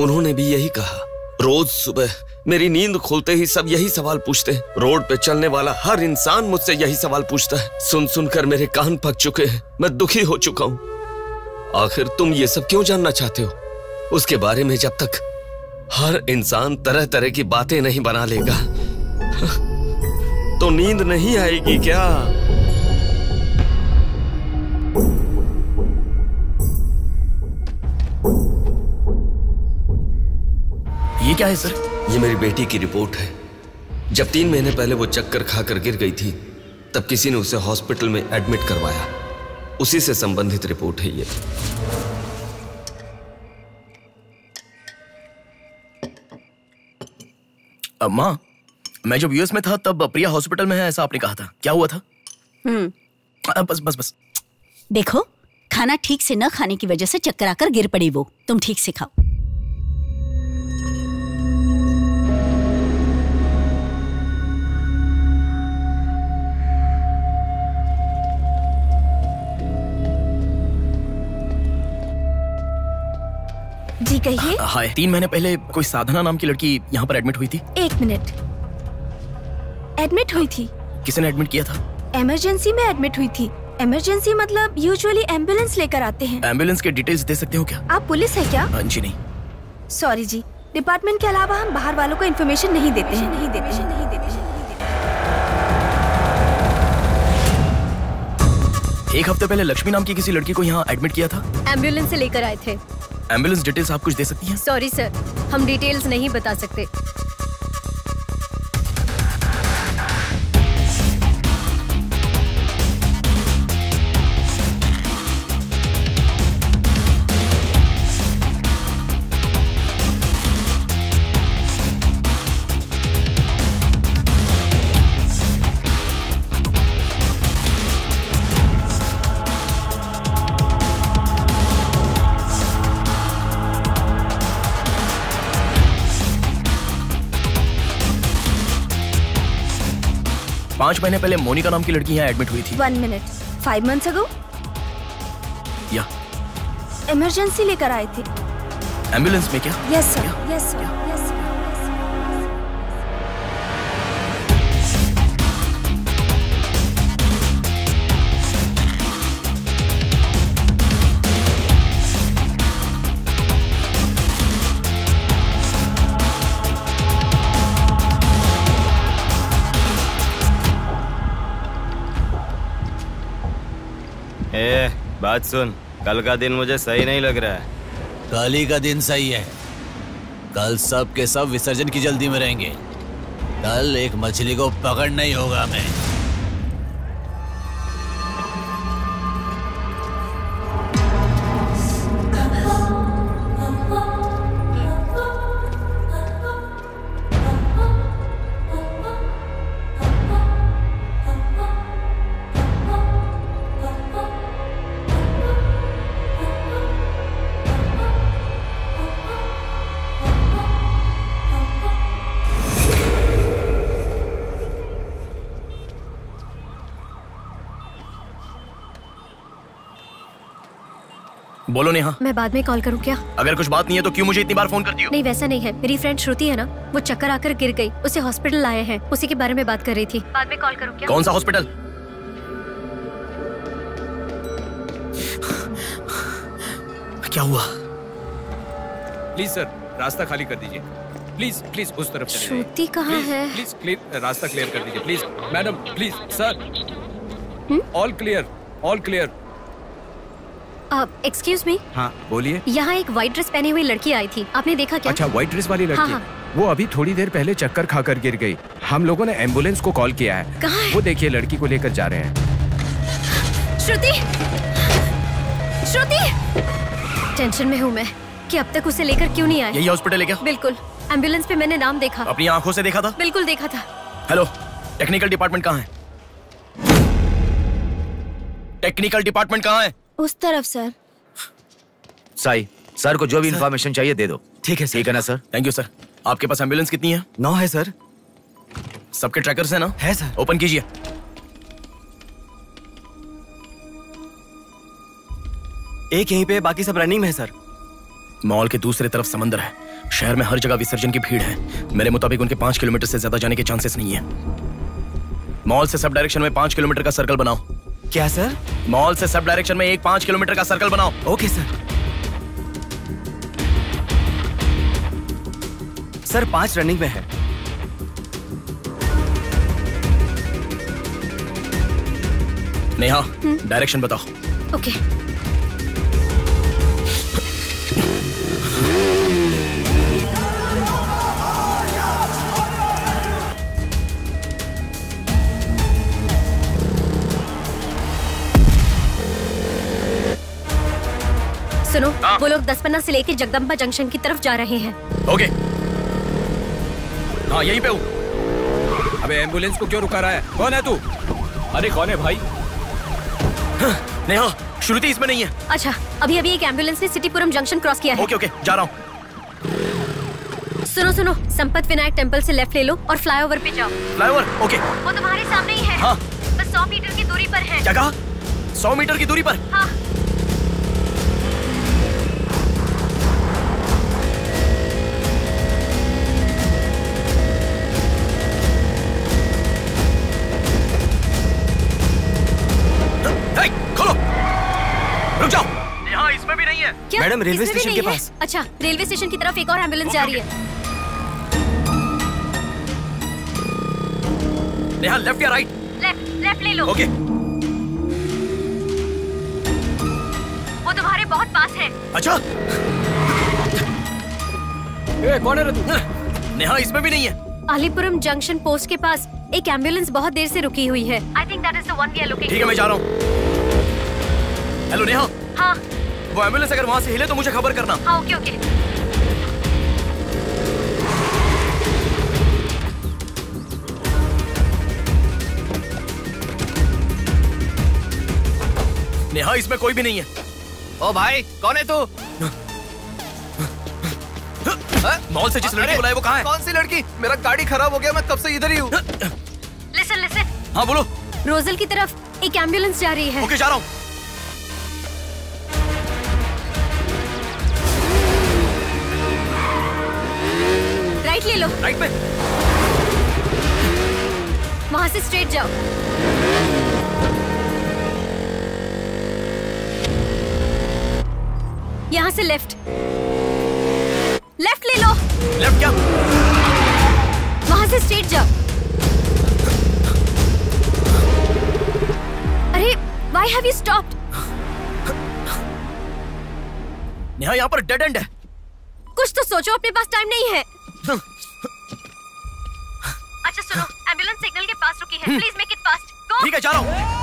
Speaker 1: उन्होंने भी यही कहा। रोज सुबह मेरी नींद खुलते ही सब यही सवाल पूछते हैं। रोड पे चलने वाला हर इंसान मुझसे यही सवाल पूछता है। सुन सुनकर मेरे कान पक चुके हैं, मैं दुखी हो चुका हूँ। आखिर तुम ये सब क्यों जानना चाहते हो? उसके बारे में जब तक हर इंसान तरह तरह की बातें नहीं बना लेगा तो नींद नहीं आएगी क्या?
Speaker 3: ये क्या है सर?
Speaker 1: ये मेरी बेटी की रिपोर्ट है। जब 3 महीने पहले वो चक्कर खाकर गिर गई थी, तब किसी ने उसे हॉस्पिटल में एडमिट करवाया। उसी से संबंधित रिपोर्ट है ये।
Speaker 3: माँ, मैं जब यूएस में था तब प्रिया हॉस्पिटल में है ऐसा आपने कहा था, क्या हुआ था? बस बस बस।
Speaker 6: देखो, खाना ठीक से न खाने की वजह से चक्कर आकर गिर पड़ी वो। तुम ठीक से खाओ।
Speaker 2: जी कहिए।
Speaker 3: हाय। 3 महीने पहले कोई साधना नाम की लड़की यहाँ पर एडमिट हुई थी।
Speaker 2: 1 मिनट। एडमिट हुई थी?
Speaker 3: किसने एडमिट किया था?
Speaker 2: इमरजेंसी में एडमिट हुई थी। इमरजेंसी मतलब यूजुअली एम्बुलेंस लेकर आते हैं।
Speaker 3: एम्बुलेंस के डिटेल्स दे सकते हो क्या?
Speaker 2: आप पुलिस है क्या?
Speaker 3: जी नहीं।
Speaker 2: सॉरी जी, डिपार्टमेंट के अलावा हम बाहर वालों को इन्फॉर्मेशन नहीं देते हैं।
Speaker 3: एक हफ्ते पहले लक्ष्मी नाम की किसी लड़की को यहाँ एडमिट किया था।
Speaker 13: एम्बुलेंस से लेकर आए थे।
Speaker 3: एम्बुलेंस डिटेल्स आप कुछ दे सकती हैं?
Speaker 13: सॉरी सर, हम डिटेल्स नहीं बता सकते।
Speaker 3: पांच महीने पहले मोनिका नाम की लड़की यहाँ एडमिट हुई थी।
Speaker 2: 1 मिनट। 5 months ago?
Speaker 3: या
Speaker 2: इमरजेंसी लेकर आए थे।
Speaker 3: एम्बुलेंस में क्या?
Speaker 2: Yes sir, yes sir, yes sir.
Speaker 17: बात सुन, कल का दिन मुझे सही नहीं लग रहा है।
Speaker 7: कल ही का दिन सही है। कल सब के सब विसर्जन की जल्दी में रहेंगे। कल एक मछली को पकड़ना ही होगा हमें।
Speaker 3: बोलो नेहा।
Speaker 13: मैं बाद में कॉल करूं क्या?
Speaker 3: अगर कुछ बात नहीं है तो क्यों मुझे इतनी बार फोन करती हो?
Speaker 13: नहीं वैसा नहीं है, मेरी फ्रेंड श्रुति है ना, वो चक्कर आकर गिर गई, उसे हॉस्पिटल लाए हैं, उसी के बारे में बात कर रही थी। बाद में कॉल करूं क्या?
Speaker 3: कौन सा हॉस्पिटल? क्या हुआ?
Speaker 11: प्लीज सर, रास्ता खाली कर दीजिए। प्लीज प्लीज उस तरफ चले जाइए।
Speaker 13: श्रुति कहाँ है?
Speaker 11: प्लीज क्लियर, रास्ता क्लियर कर दीजिए please. Madam please sir, all clear, all clear.
Speaker 13: Excuse me.
Speaker 11: हाँ बोलिए।
Speaker 13: यहाँ एक व्हाइट ड्रेस पहनी हुई लड़की आई थी, आपने देखा क्या?
Speaker 11: अच्छा, व्हाइट ड्रेस वाली लड़की।
Speaker 13: हाँ।
Speaker 11: वो अभी थोड़ी देर पहले चक्कर खाकर गिर गई। हम लोगों ने एम्बुलेंस को कॉल किया है।
Speaker 13: कहाँ है?
Speaker 11: वो देखिए लड़की को लेकर जा रहे हैं।
Speaker 13: श्रुति, श्रुति! टेंशन में हूँ मैं कि अब तक उसे लेकर क्यों नहीं आए।
Speaker 3: यही हॉस्पिटल है क्या?
Speaker 13: बिल्कुल, एम्बुलेंस पे मैंने नाम देखा।
Speaker 3: अपनी आंखों से देखा था?
Speaker 13: बिल्कुल देखा था।
Speaker 3: हेलो, टेक्निकल डिपार्टमेंट कहाँ है? टेक्निकल डिपार्टमेंट कहाँ है?
Speaker 2: उस तरफ सर।
Speaker 7: साई, सर को जो भी इंफॉर्मेशन चाहिए दे दो।
Speaker 3: ठीक है सर।
Speaker 7: ठीक है ना सर?
Speaker 3: Thank you sir. आपके पास एम्बुलेंस कितनी है?
Speaker 8: 9 है सर।
Speaker 3: सबके ट्रैकर्स है ना?
Speaker 8: है सर।
Speaker 3: ओपन कीजिए।
Speaker 8: एक यहीं पे, बाकी सब रनिंग में है सर।
Speaker 3: मॉल के दूसरे तरफ समंदर है। शहर में हर जगह विसर्जन की भीड़ है। मेरे मुताबिक उनके 5 किलोमीटर से ज्यादा जाने के चांसेस नहीं है। मॉल से सब डायरेक्शन में 5 किलोमीटर का सर्कल बनाओ।
Speaker 8: क्या सर?
Speaker 3: मॉल से सब डायरेक्शन में एक 5 किलोमीटर का सर्कल बनाओ।
Speaker 8: Okay sir. सर 5 रनिंग में है।
Speaker 3: नेहा, डायरेक्शन बताओ।
Speaker 13: ओके। वो लोग 10 से लेके जगदम्बा जंक्शन की तरफ जा रहे हैं।
Speaker 3: ओके, हाँ यहीं पे हूँ।
Speaker 12: अबे एम्बुलेंस को क्यों रुका रहा है? कौन है तू?
Speaker 10: अरे कौन है भाई?
Speaker 3: नेहा, श्रुति इसमें नहीं है।
Speaker 13: अच्छा, अभी अभी एक एम्बुलेंस ने सिटीपुरम जंक्शन क्रॉस किया है।
Speaker 3: ओके ओके, जा रहा हूँ।
Speaker 13: सुनो सुनो, संपत विनायक टेम्पल से लेफ्ट ले लो और फ्लाईओवर पे जाओ।
Speaker 3: फ्लाईओवर? ओके।
Speaker 13: वो तुम्हारे सामने ही है।
Speaker 3: हाँ।
Speaker 13: बस 100 मीटर की दूरी पर है।
Speaker 3: क्या कहा? 100 मीटर की दूरी पर?
Speaker 13: हाँ।
Speaker 3: खोलो, रुक जाओ। यहाँ इसमें भी नहीं है।
Speaker 13: क्या?
Speaker 12: मैडम, रेलवे
Speaker 13: इसमें भी
Speaker 12: स्टेशन के
Speaker 13: नहीं है?
Speaker 12: पास।
Speaker 13: अच्छा, रेलवे स्टेशन की तरफ एक और एम्बुलेंस जा रही है।
Speaker 3: नेहा, लेफ्ट या राइट?
Speaker 13: लेफ्ट ले लो।
Speaker 3: ओके।
Speaker 13: वो तुम्हारे बहुत पास है।
Speaker 3: अच्छा।
Speaker 10: कौन है तू?
Speaker 3: नेहा, इसमें भी नहीं है।
Speaker 13: अलीपुरम जंक्शन पोस्ट के पास एक एम्बुलेंस बहुत देर से रुकी हुई है। I think that is the one we are looking for.
Speaker 3: ठीक है, मैं जा रहा हूँ। हेलो नेहा।
Speaker 13: हाँ।
Speaker 3: वो एम्बुलेंस अगर वहाँ से हिले तो मुझे खबर करना।
Speaker 13: हाँ, ओके ओके।
Speaker 3: नेहा, इसमें कोई भी नहीं है।
Speaker 5: ओ भाई, कौन है तू?
Speaker 3: मॉल से जिस लड़की बुलाए वो कहाँ है?
Speaker 5: कौन सी लड़की? मेरा गाड़ी खराब हो गया, मैं कब से इधर ही हूँ।
Speaker 13: लिसन।
Speaker 3: हाँ बोलो।
Speaker 13: रोजल की तरफ एक एम्बुलेंस जा रही है।
Speaker 3: ओके, जा रहा हूँ।
Speaker 13: राइट ले लो।
Speaker 3: राइट पे?
Speaker 13: वहाँ से स्ट्रेट जाओ। यहाँ से लेफ्ट ले लो।
Speaker 3: लेफ्ट क्या?
Speaker 13: वहाँ से स्ट्रेट जाओ। अरे, why have you stopped?
Speaker 3: Neha, यहाँ पर डेड एंड है।
Speaker 13: कुछ तो सोचो, अपने पास टाइम नहीं है। अच्छा सुनो, एम्बुलेंस सिग्नल के पास रुकी है। Please make it fast. Go.
Speaker 3: ठीक है, जा रहा हूँ।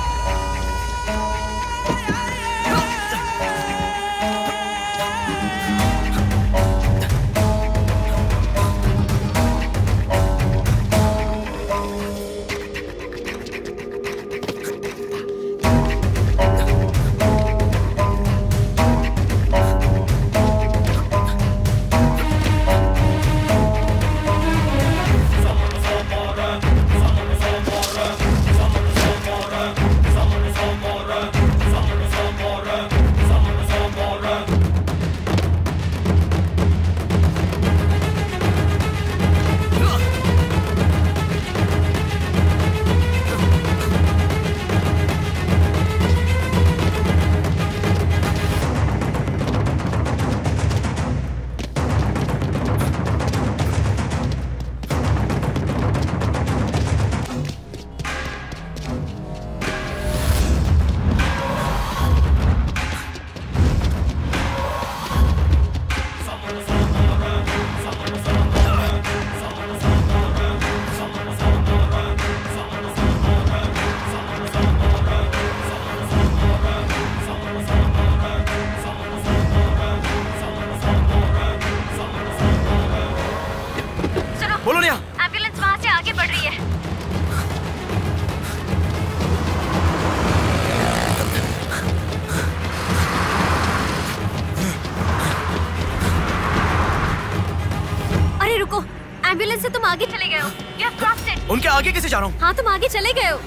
Speaker 13: एम्बुलेंस से तुम आगे चले गए हो। You have crossed it.
Speaker 3: उनके आगे कैसे जा रहा हूँ?
Speaker 13: हाँ, तुम आगे चले गए हो।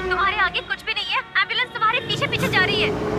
Speaker 13: तुम्हारे आगे कुछ भी नहीं है। एम्बुलेंस तुम्हारे पीछे पीछे जा रही है।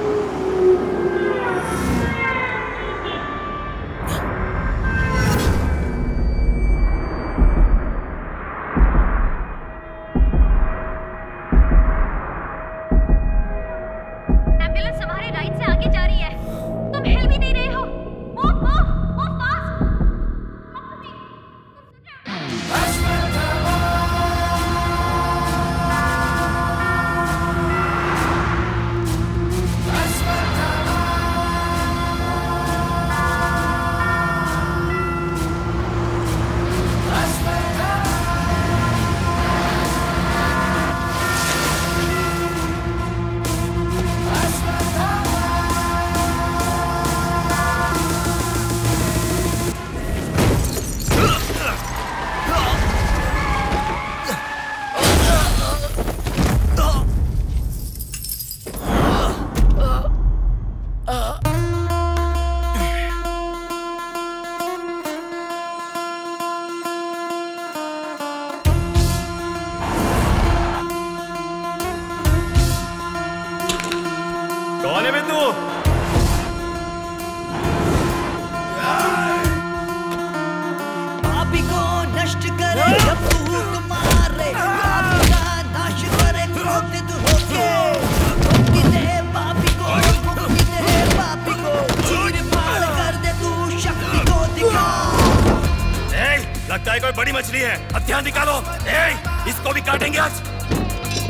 Speaker 18: That's
Speaker 1: मछली है, हथियार निकालो। इसको भी काटेंगे आज।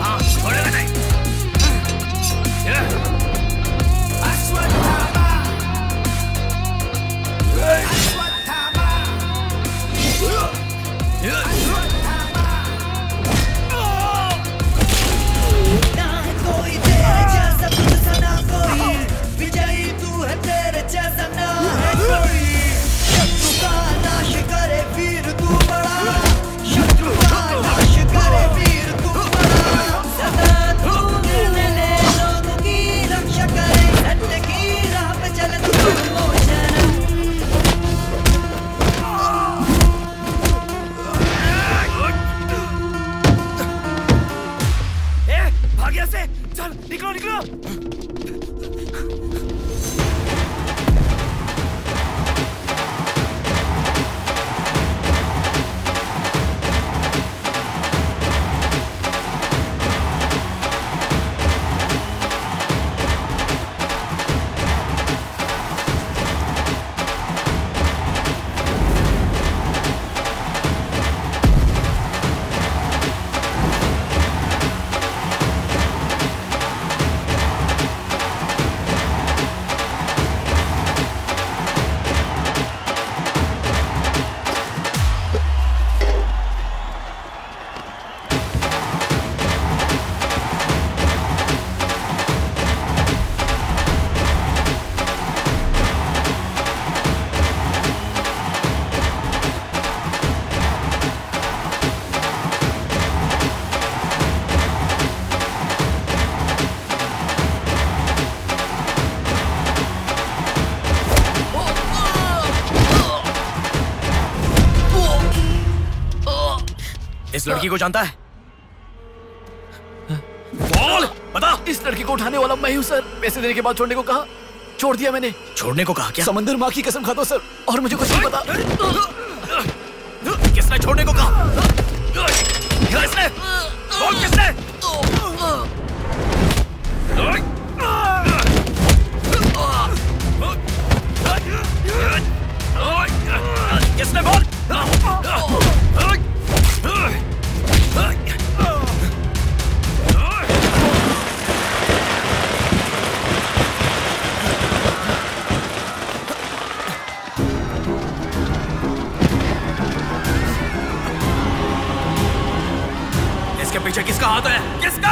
Speaker 1: हाँ, छोड़ेगा नहीं।
Speaker 15: ना है कोई तेरे जैसा, तुझसा ना कोई, विजयी तू है, तेरे जैसा ना है कोई। शत्रु का नाश करे वीर तू बड़ा, शत्रु का नाश करे वीर तू बड़ा। सदा तू निर्णय लोगों की रक्षा करे, सत्य की राह पे चले तू निर्मोचन।
Speaker 1: भाग्य से चल, निकलो निकलो। इस लड़की को जानता है? बोल, बता।
Speaker 7: इस लड़की को उठाने वाला मैं हूँ सर। पैसे देने के बाद छोड़ने को कहा, छोड़ दिया मैंने।
Speaker 3: छोड़ने को कहा क्या?
Speaker 7: समंदर माँ की कसम खाता हूँ सर, और मुझे कुछ नहीं पता।
Speaker 3: किसने छोड़ने को कहा? किसने? बोल किसने? किसने? बोल। इसके पीछे किसका हाथ है? किसका?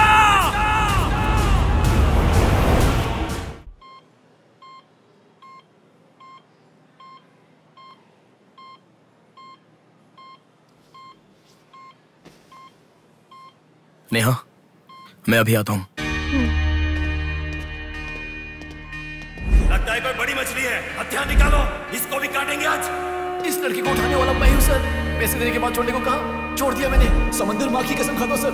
Speaker 3: नेहा, मैं अभी आता हूं।
Speaker 1: लगता है कोई बड़ी मछली है, हथियार निकालो, इसको भी काटेंगे आज।
Speaker 7: इस लड़की को उठाने वाला मैं हूँ सर। पैसे देने के बाद छोड़ने को कहा, छोड़ दिया मैंने। समंदर माँ की कसम खाता हूँ सर।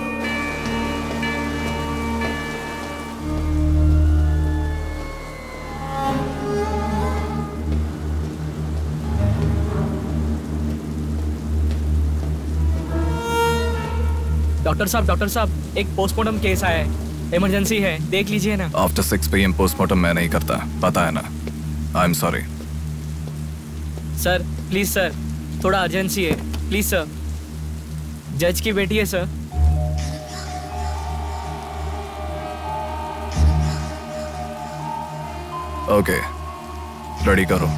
Speaker 10: डॉक्टर साहब, एक पोस्टमार्टम केस आया है, इमरजेंसी है, देख लीजिए ना।
Speaker 5: आफ्टर 6 PM पोस्टमार्टम मैं नहीं करता, पता है ना। I am sorry
Speaker 10: sir, please sir, थोड़ा अर्जेंसी है, प्लीज सर। जज की बेटी है सर।
Speaker 5: ओके, रेडी करो।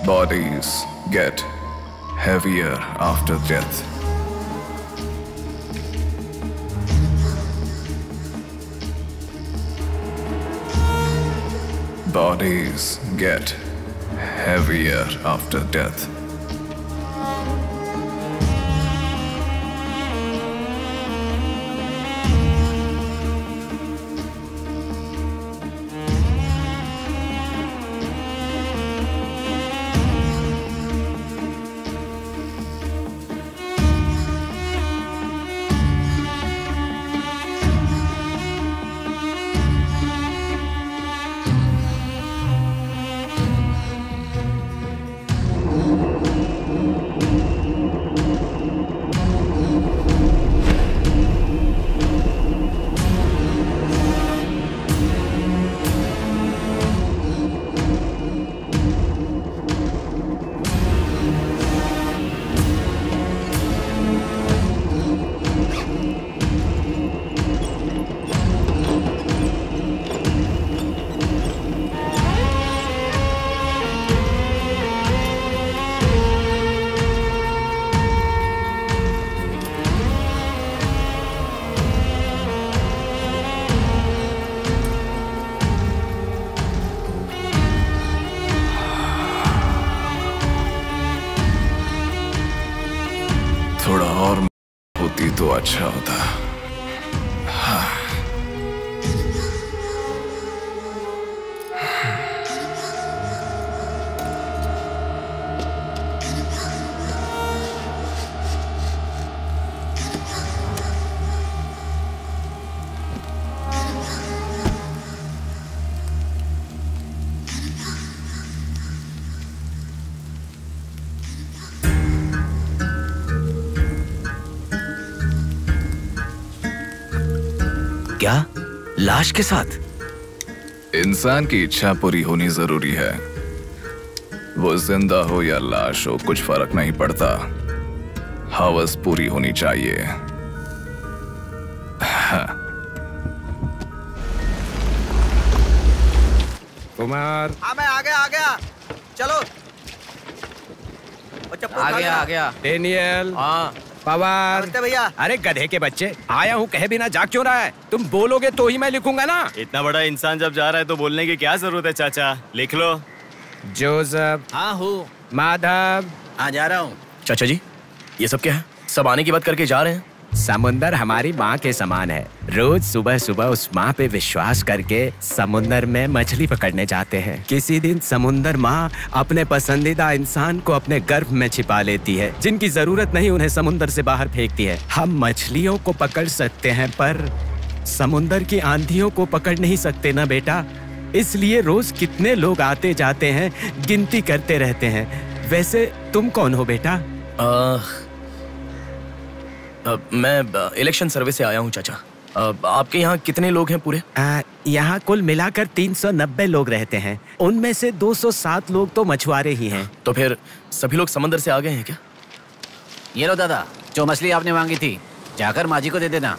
Speaker 5: Bodies get heavier after death. Bodies get heavier after death.
Speaker 18: थोड़ा और होती तो अच्छा होता। हाँ।
Speaker 11: क्या? लाश के साथ?
Speaker 18: इंसान की इच्छा पूरी होनी जरूरी है। वो जिंदा हो या लाश हो, कुछ फर्क नहीं पड़ता। हवस पूरी होनी चाहिए। हाँ।
Speaker 11: कुमार,
Speaker 8: हाँ मैं आ गया। चलो।
Speaker 11: आ गया। डेनियल। हाँ। पवार।
Speaker 8: भैया।
Speaker 11: अरे गधे के बच्चे, आया हूँ कहे बिना जा क्यों रहा है? तुम बोलोगे तो ही मैं लिखूंगा ना।
Speaker 17: इतना बड़ा इंसान जब जा रहा है तो बोलने की क्या जरूरत है चाचा? लिख लो।
Speaker 11: जोसेफ।
Speaker 7: हाँ हूँ।
Speaker 11: माधव।
Speaker 7: हाँ जा रहा हूँ।
Speaker 3: चाचा जी, ये सब क्या है? सब आने की बात करके जा रहे हैं।
Speaker 11: समुंदर हमारी माँ के समान है। रोज सुबह सुबह उस माँ पे विश्वास करके समुंदर में मछली पकड़ने जाते हैं। किसी दिन समुंदर माँ अपने पसंदीदा इंसान को अपने गर्भ में छिपा लेती है। जिनकी जरूरत नहीं उन्हें समुंदर से बाहर फेंकती है। हम मछलियों को पकड़ सकते हैं पर समुंदर की आंधियों को पकड़ नहीं सकते ना बेटा। इसलिए रोज कितने लोग आते जाते हैं, गिनती करते रहते हैं। वैसे तुम कौन हो बेटा?
Speaker 3: मैं इलेक्शन सर्विस से आया हूँ चाचा। आपके यहाँ कितने लोग हैं पूरे?
Speaker 11: यहाँ कुल मिलाकर 390 लोग रहते हैं। उनमें से 207 लोग तो मछुआरे ही हैं।
Speaker 3: तो फिर सभी लोग समंदर से आ गए हैं क्या?
Speaker 7: ये लो दादा, जो मछली आपने मांगी थी, जाकर माँ जी को दे देना।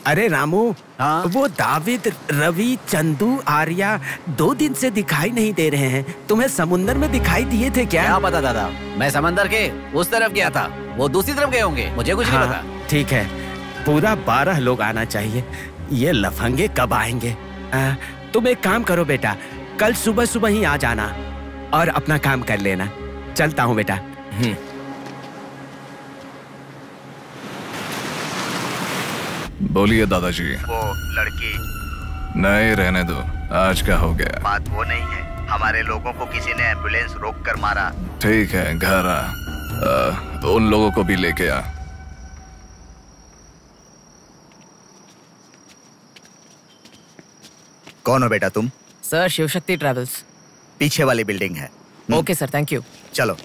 Speaker 11: अरे रामू, हाँ? वो दाविद, रवि, चंदू, आर्या 2 दिन से दिखाई नहीं दे रहे हैं। तुम्हें समुंदर में दिखाई दिए थे क्या?
Speaker 7: क्या पता दादा, मैं समंदर के उस तरफ गया था, वो दूसरी तरफ गए होंगे, मुझे कुछ नहीं पता।
Speaker 11: ठीक है, पूरा 12 लोग आना चाहिए। ये लफंगे कब आएंगे? तुम एक काम करो बेटा, कल सुबह सुबह ही आ जाना और अपना काम कर लेना। चलता हूँ बेटा।
Speaker 18: बोलिए दादाजी।
Speaker 8: वो लड़की।
Speaker 18: नहीं, रहने दो, आज का हो गया।
Speaker 8: बात वो नहीं है, हमारे लोगों को किसी ने एम्बुलेंस रोक कर मारा।
Speaker 18: ठीक है, घर आ। उन लोगों को भी लेके आ।
Speaker 8: कौन हो बेटा तुम?
Speaker 10: Sir, Shivshakti travels.
Speaker 8: पीछे वाली बिल्डिंग है।
Speaker 10: Okay sir, thank you.
Speaker 8: चलो।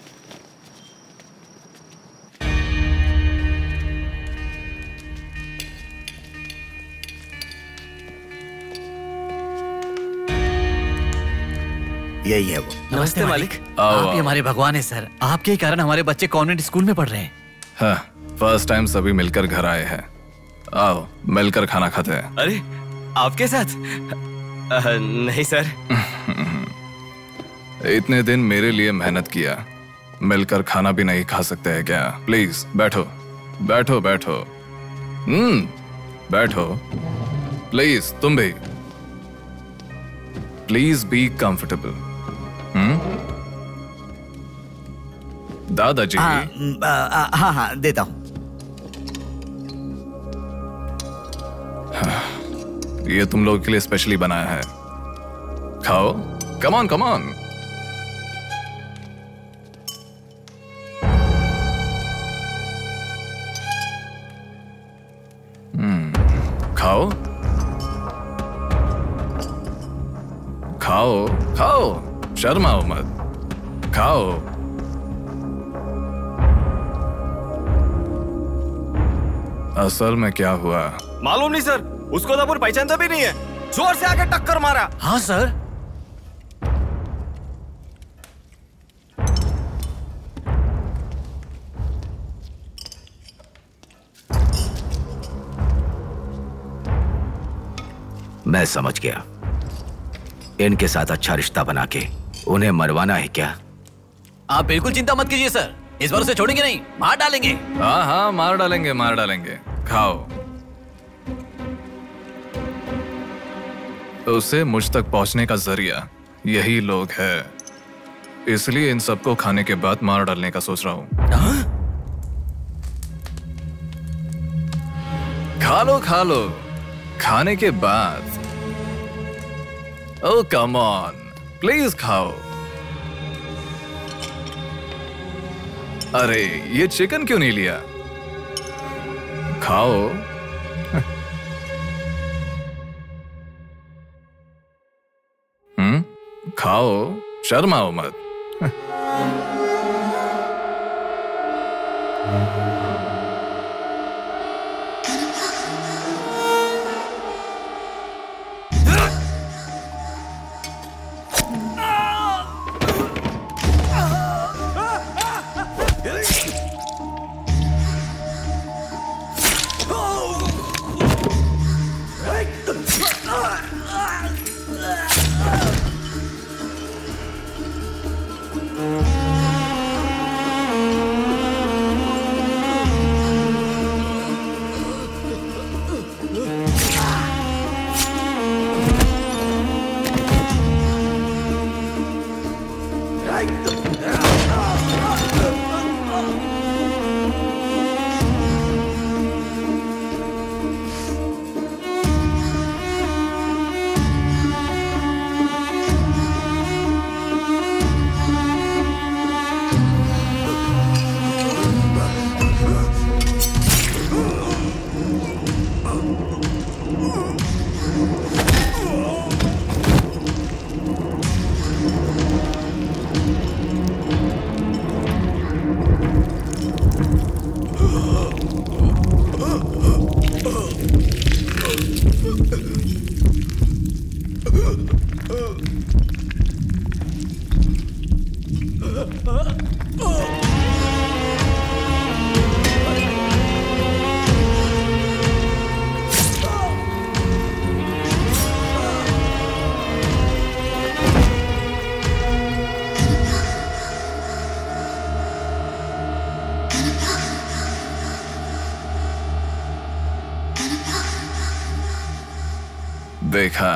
Speaker 8: यही है वो।
Speaker 7: नमस्ते मालिक। आप ही हमारे भगवान है सर। आपके ही कारण हमारे बच्चे कॉन्वेंट स्कूल में पढ़ रहे हैं।
Speaker 18: हाँ, फर्स्ट टाइम सभी मिलकर घर आए हैं। आओ मिलकर खाना खाते हैं।
Speaker 17: अरे आपके साथ? नहीं सर।
Speaker 18: इतने दिन मेरे लिए मेहनत किया, मिलकर खाना भी नहीं खा सकते हैं क्या? प्लीज बैठो बैठो बैठो। बैठो प्लीज। तुम भी प्लीज बी कंफर्टेबल। दादाजी।
Speaker 8: हाँ देता हूँ।
Speaker 18: ये तुम लोगों के लिए स्पेशली बनाया है, खाओ। Come on come on. खाओ खाओ खाओ, शर्माओ मत, खाओ। असल में क्या हुआ
Speaker 17: मालूम नहीं सर, उसको तो पहचानता भी नहीं है, जोर से आके टक्कर मारा।
Speaker 7: हाँ सर।
Speaker 11: मैं समझ गया, इनके साथ अच्छा रिश्ता बना के उन्हें मरवाना है क्या?
Speaker 7: आप बिल्कुल चिंता मत कीजिए सर, इस बार उसे छोड़ेंगे नहीं, मार डालेंगे।
Speaker 18: हाँ हाँ, मार डालेंगे मार डालेंगे। खाओ। उसे मुझ तक पहुंचने का जरिया यही लोग है, इसलिए इन सबको खाने के बाद मार डालने का सोच रहा हूं। खा लो खाने के बाद। ओह कम ऑन, प्लीज खाओ। अरे ये चिकन क्यों नहीं लिया? खाओ। खाओ, शर्माओ मत। देखा,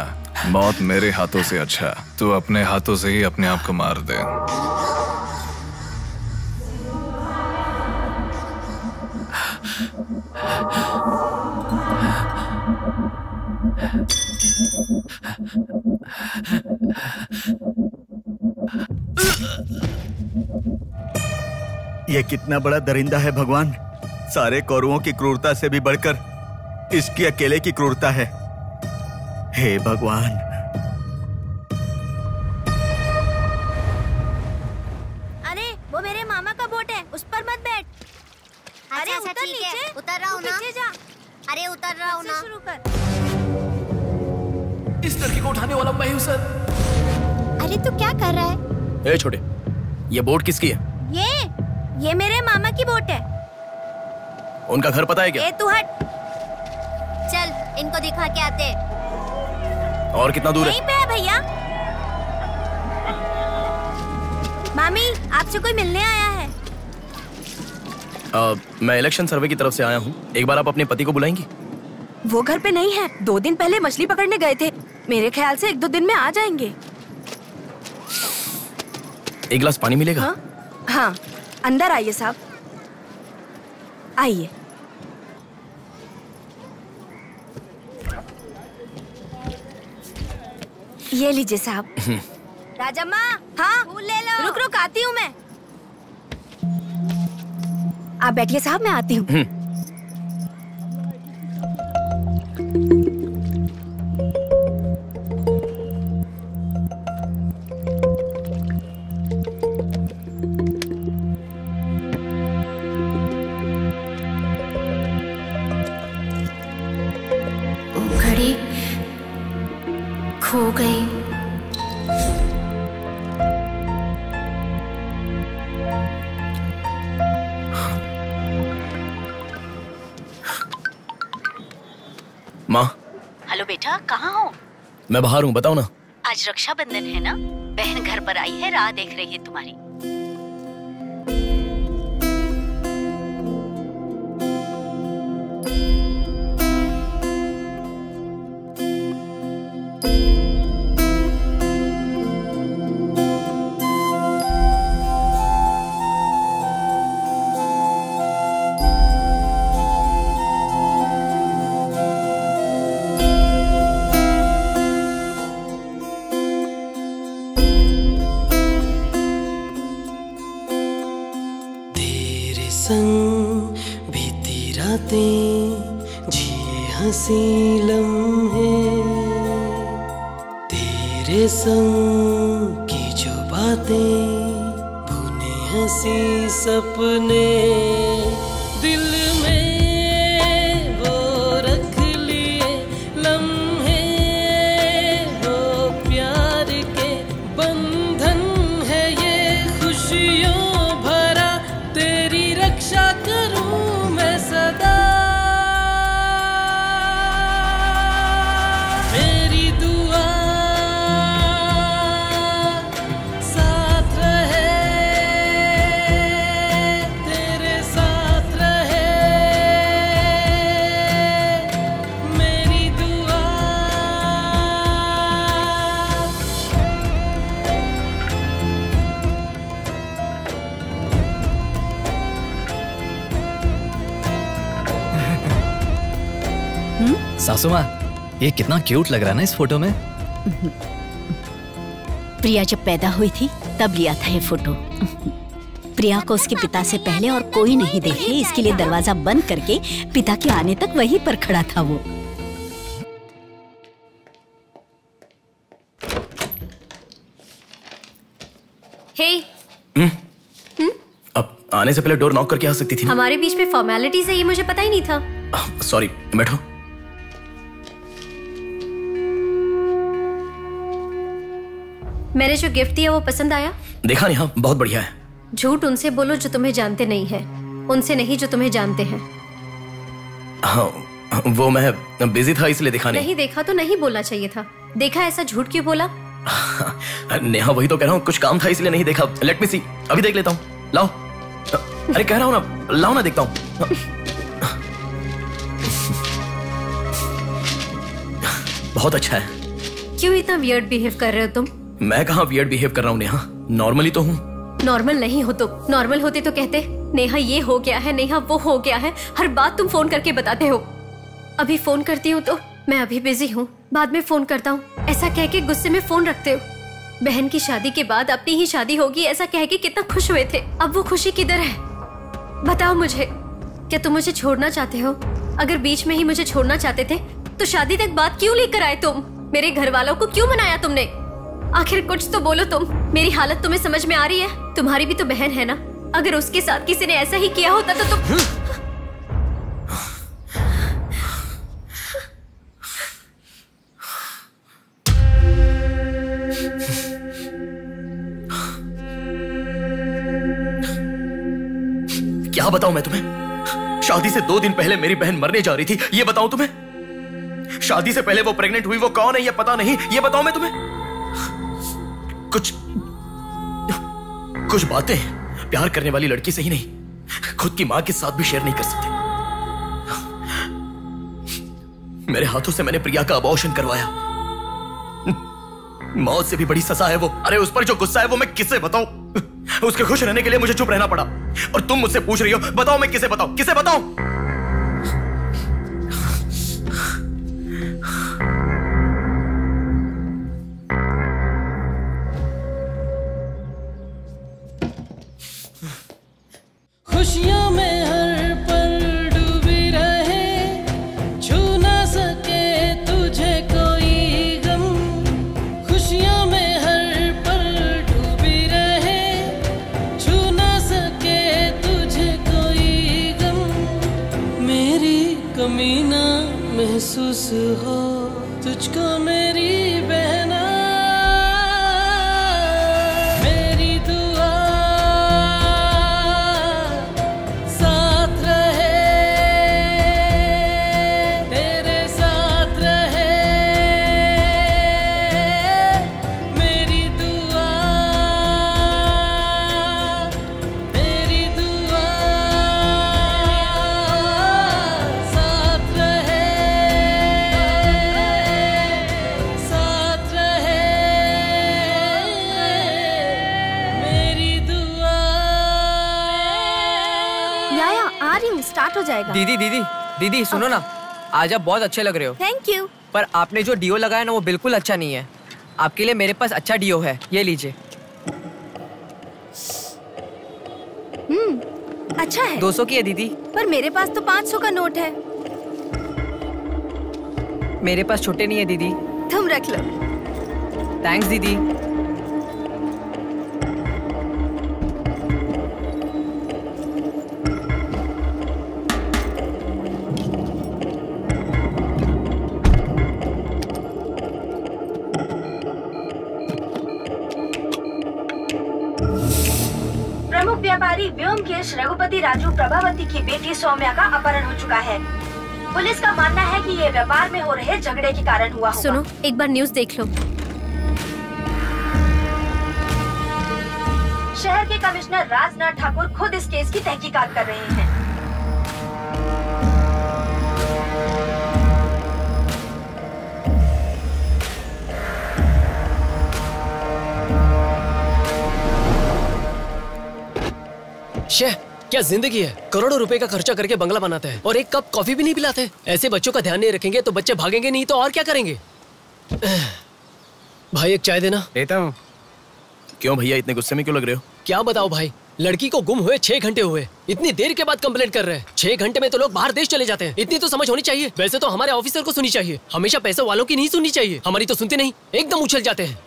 Speaker 18: मौत मेरे हाथों से अच्छा तू अपने हाथों से ही अपने आप को मार दे।
Speaker 8: ये कितना बड़ा दरिंदा है भगवान। सारे कौरवों की क्रूरता से भी बढ़कर इसकी अकेले की क्रूरता है। हे भगवान।
Speaker 9: अरे वो मेरे मामा का बोट है, उस पर मत बैठ। अरे
Speaker 4: अच्छा,
Speaker 9: उतर
Speaker 4: ठीक है,
Speaker 9: नीचे,
Speaker 4: उतर रहा हूँ ना।
Speaker 9: नीचे जा।
Speaker 4: अरे उतर रहा हूँ ना।
Speaker 9: शुरू कर।
Speaker 3: इस लड़की को उठाने वाला मैं हूँ सर।
Speaker 9: अरे तू क्या कर रहा है?
Speaker 3: ए छोटे, ये बोट किसकी है?
Speaker 9: ये मेरे मामा की बोट है।
Speaker 3: उनका घर पता है क्या?
Speaker 9: ए तू हट।
Speaker 4: चल इनको दिखा के आते।
Speaker 3: और कितना दूर
Speaker 9: यहीं पे है भैया। मामी आपसे कोई मिलने आया है।
Speaker 3: मैं इलेक्शन सर्वे की तरफ से आया हूँ। एक बार आप अपने पति को बुलाएंगी?
Speaker 14: वो घर पे नहीं है, 2 दिन पहले मछली पकड़ने गए थे। मेरे ख्याल से 1-2 दिन में आ जाएंगे।
Speaker 3: एक गिलास पानी मिलेगा?
Speaker 14: हाँ, अंदर आइए साहब, आइए। ये लीजिए साहब।
Speaker 9: राजम्मा,
Speaker 14: हाँ
Speaker 9: फूल ले लो।
Speaker 14: रुक रुक आती हूँ मैं। आप बैठिए साहब, मैं आती हूँ।
Speaker 13: घड़ी खो गई।
Speaker 3: माँ।
Speaker 6: हेलो बेटा, कहाँ हो?
Speaker 3: मैं बाहर हूँ, बताओ ना।
Speaker 6: आज रक्षाबंधन है ना, बहन घर पर आई है, राह देख रही है तुम्हारी।
Speaker 15: संग बीती रातें जिए हंसी लम्हे, तेरे संग की जो बातें बुने हंसी सपने, दिल में वो रख लिए लम्हे, वो प्यार के बंधन है ये खुशियों भरा, तेरी रक्षा करूं मैं सदा। मेरी दुआ साथ रहे, तेरे साथ रहे, मेरी दुआ।
Speaker 5: सासू माँ, ये कितना क्यूट लग रहा है ना इस फोटो में।
Speaker 6: प्रिया जब पैदा हुई थी तब लिया था ये फोटो। प्रिया को उसके पिता से पहले और कोई नहीं देखे, इसके लिए दरवाजा बंद करके पिता के आने तक वहीं पर खड़ा था वो।
Speaker 13: हे,
Speaker 3: अब आने से पहले डोर नॉक करके आ सकती थी ना?
Speaker 13: हमारे बीच में फॉर्मेलिटीज है, ये मुझे पता ही नहीं था।
Speaker 3: सॉरी, बैठो।
Speaker 13: मैंने जो गिफ्ट दिया वो पसंद आया?
Speaker 3: देखा नहीं? हाँ, बहुत बढ़िया है।
Speaker 13: झूठ उनसे बोलो जो तुम्हें जानते नहीं है, उनसे नहीं जो तुम्हें जानते हैं।
Speaker 3: हाँ, वो मैं बिजी था इसलिए देखा नहीं।
Speaker 13: नहीं देखा तो नहीं बोलना चाहिए था। देखा ऐसा झूठ क्यों बोला?
Speaker 3: नेहा, वही तो कह रहा हूँ, कुछ काम था इसलिए नहीं देखा। लेट मी सी, अभी देख लेता हूँ। लाओ। अरे कह रहा हूँ ना, लाओ ना, देखता हूँ। बहुत अच्छा है।
Speaker 13: क्यों इतना वियर्ड बिहेव कर रहे हो तुम?
Speaker 3: मैं कहाँ वियर्ड बिहेव कर रहा हूँ नेहा, नॉर्मली तो हूँ।
Speaker 13: नॉर्मल नहीं हो तुम। नॉर्मल होते तो कहते नेहा ये हो गया है, नेहा वो हो गया है। हर बात तुम फोन करके बताते हो। अभी फोन करती हूँ तो मैं अभी बिजी हूँ, बाद में फोन करता हूँ, ऐसा कह के गुस्से में फोन रखते हो। बहन की शादी के बाद अपनी ही शादी होगी ऐसा कह के कितना खुश हुए थे, अब वो खुशी किधर है? बताओ मुझे, क्या तुम मुझे छोड़ना चाहते हो? अगर बीच में ही मुझे छोड़ना चाहते थे तो शादी तक बात क्यों लेकर आए तुम? मेरे घर वालों को क्यों मनाया तुमने? आखिर कुछ तो बोलो तुम। मेरी हालत तुम्हें समझ में आ रही है? तुम्हारी भी तो बहन है ना, अगर उसके साथ किसी ने ऐसा ही किया होता तो तुम।
Speaker 3: क्या बताऊं मैं तुम्हें? शादी से 2 दिन पहले मेरी बहन मरने जा रही थी, ये बताऊं तुम्हें? शादी से पहले वो प्रेग्नेंट हुई, वो कौन है ये पता नहीं, ये बताऊं मैं तुम्हें? कुछ बातें प्यार करने वाली लड़की से ही नहीं, खुद की मां के साथ भी शेयर नहीं कर सकते। मेरे हाथों से मैंने प्रिया का अबॉर्शन करवाया। मौत से भी बड़ी सजा है वो। अरे उस पर जो गुस्सा है वो मैं किसे बताऊं? उसके खुश रहने के लिए मुझे चुप रहना पड़ा, और तुम मुझसे पूछ रही हो बताओ मैं किसे बताऊं, किसे बताऊं?
Speaker 15: खुशियों में हर पल डूबी रहे, छू ना सके तुझे कोई गम। खुशियों में हर पल डूबी रहे, छू ना सके तुझे कोई गम। मेरी कमी ना महसूस हो तुझको मेरी बहना।
Speaker 14: स्टार्ट हो जाएगा।
Speaker 10: दीदी सुनो ना, आज आप बहुत अच्छे लग रहे हो।
Speaker 14: Thank you.
Speaker 10: पर आपने जो डिओ लगाया ना वो बिल्कुल अच्छा नहीं है। आपके लिए मेरे पास अच्छा डिओ है, ये लीजिए।
Speaker 14: अच्छा है।
Speaker 10: 200 की है दीदी।
Speaker 14: पर मेरे पास तो 500 का नोट है।
Speaker 10: मेरे पास छोटे नहीं है दीदी।
Speaker 14: तुम रख लो।
Speaker 10: थैंक्स दीदी।
Speaker 14: प्रमुख व्यापारी व्योमकेश रघुपति राजू प्रभावती की बेटी सौम्या का अपहरण हो चुका है। पुलिस का मानना है कि ये व्यापार में हो रहे झगड़े के कारण हुआ होगा।
Speaker 13: सुनो, एक बार न्यूज़ देख लो।
Speaker 14: शहर के कमिश्नर राजनाथ ठाकुर खुद इस केस की तहकीकात कर रहे हैं।
Speaker 19: शेह, क्या जिंदगी है। करोड़ों रुपए का खर्चा करके बंगला बनाते हैं और एक कप कॉफी भी नहीं पिलाते। ऐसे बच्चों का ध्यान नहीं रखेंगे तो बच्चे भागेंगे नहीं तो और क्या करेंगे। भाई एक चाय देना।
Speaker 3: देता हूँ। क्यों भैया इतने गुस्से में क्यों लग रहे हो?
Speaker 19: क्या बताओ भाई, लड़की को गुम हुए 6 घंटे हुए, इतनी देर के बाद कंप्लेंट कर रहे हैं। 6 घंटे में तो लोग बाहर देश चले जाते हैं। इतनी तो समझ होनी चाहिए। वैसे तो हमारे ऑफिसर को सुनी चाहिए, हमेशा पैसे वालों की नहीं सुननी चाहिए। हमारी तो सुनते नहीं, एकदम उछल जाते हैं।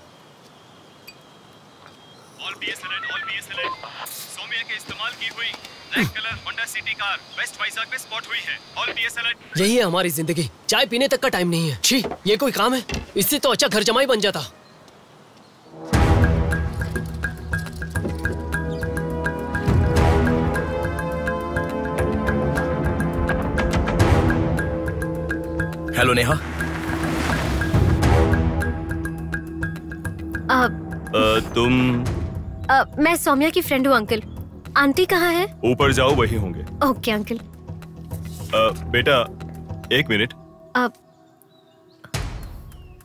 Speaker 20: सौम्या के इस्तेमाल की हुई black colour Honda city car west Vizag में स्पॉट हुई है। All PS alert.
Speaker 19: यही है हमारी जिंदगी। चाय पीने तक का टाइम नहीं है। छी, ये कोई काम है? इससे तो अच्छा घर जमाई बन जाता।
Speaker 3: हेलो नेहा।
Speaker 20: तुम?
Speaker 13: मैं सौम्या की फ्रेंड हूँ अंकल। आंटी कहाँ है?
Speaker 20: ऊपर जाओ, वही होंगे।
Speaker 13: Okay uncle.
Speaker 20: बेटा एक मिनट।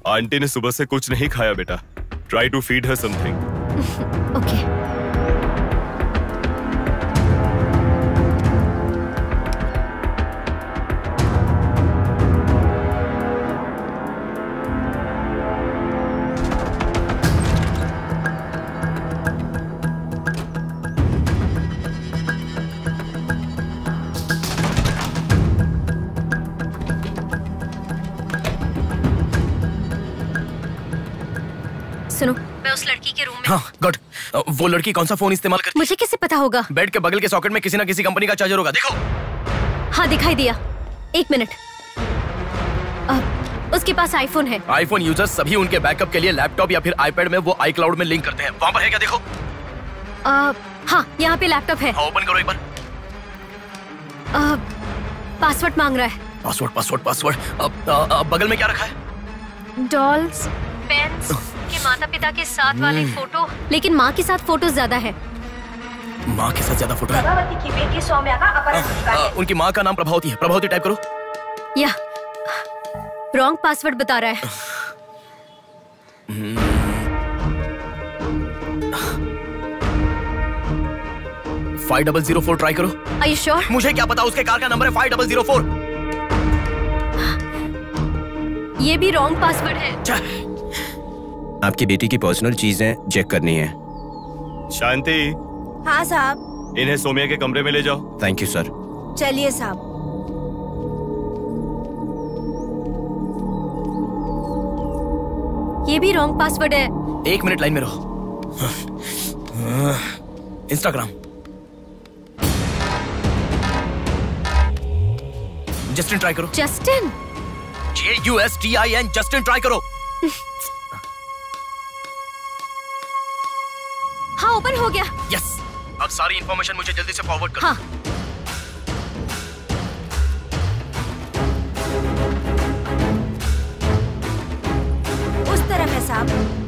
Speaker 20: आंटी ने सुबह से कुछ नहीं खाया बेटा। Try to feed her something.
Speaker 13: Okay. सुनो, मैं उस लड़की के रूम में।
Speaker 3: हाँ गुड। वो लड़की कौन सा फोन इस्तेमाल करती है?
Speaker 13: मुझे कैसे पता होगा?
Speaker 3: बेड के बगल के सॉकेट में किसी ना किसी कंपनी का चार्जर होगा, देखो।
Speaker 13: हाँ दिखाई दिया। एक मिनट। उसके पास आईफोन है।
Speaker 3: आईफोन यूजर्स सभी उनके बैकअप के लिए लैपटॉप या फिर आईपैड में वो iCloud में लिंक करते हैं। वहाँ पर है क्या, देखो।
Speaker 13: हाँ, यहाँ पे लैपटॉप है।
Speaker 3: ओपन करो एक बार।
Speaker 13: पासवर्ड मांग रहा है।
Speaker 3: पासवर्ड। बगल में क्या रखा है?
Speaker 13: डॉल्स, पेन्स, के माता पिता के साथ वाले फोटो। लेकिन माँ के साथ फोटो ज्यादा है।
Speaker 3: माँ के साथ ज्यादा फोटो है?
Speaker 14: प्रभावती की बेटी सौम्या का अपहरण हो चुका है।
Speaker 3: उनकी माँ का नाम प्रभावती है। प्रभावती टाइप करो।
Speaker 13: या रॉन्ग पासवर्ड बता रहा है।
Speaker 3: 5004 ट्राई करो।
Speaker 13: Are you sure?
Speaker 3: मुझे क्या पता, उसके कार का नंबर है 5004।
Speaker 13: ये भी रॉन्ग पासवर्ड है।
Speaker 11: आपकी बेटी की पर्सनल चीजें चेक करनी है।
Speaker 20: शांति।
Speaker 14: हाँ साहब।
Speaker 20: इन्हें सौम्या के कमरे में ले जाओ।
Speaker 11: Thank you sir.
Speaker 14: चलिए साहब।
Speaker 13: ये भी रॉन्ग पासवर्ड है।
Speaker 3: 1 मिनट लाइन में रहो। इंस्टाग्राम। जस्टिन ट्राई करो।
Speaker 13: जस्टिन?
Speaker 3: JUSTIN जस्टिन ट्राई करो।
Speaker 13: हाँ ओपन हो गया।
Speaker 3: यस। अब सारी इंफॉर्मेशन मुझे जल्दी से फॉरवर्ड करो।
Speaker 13: हाँ।
Speaker 14: उस तरफ है साहब।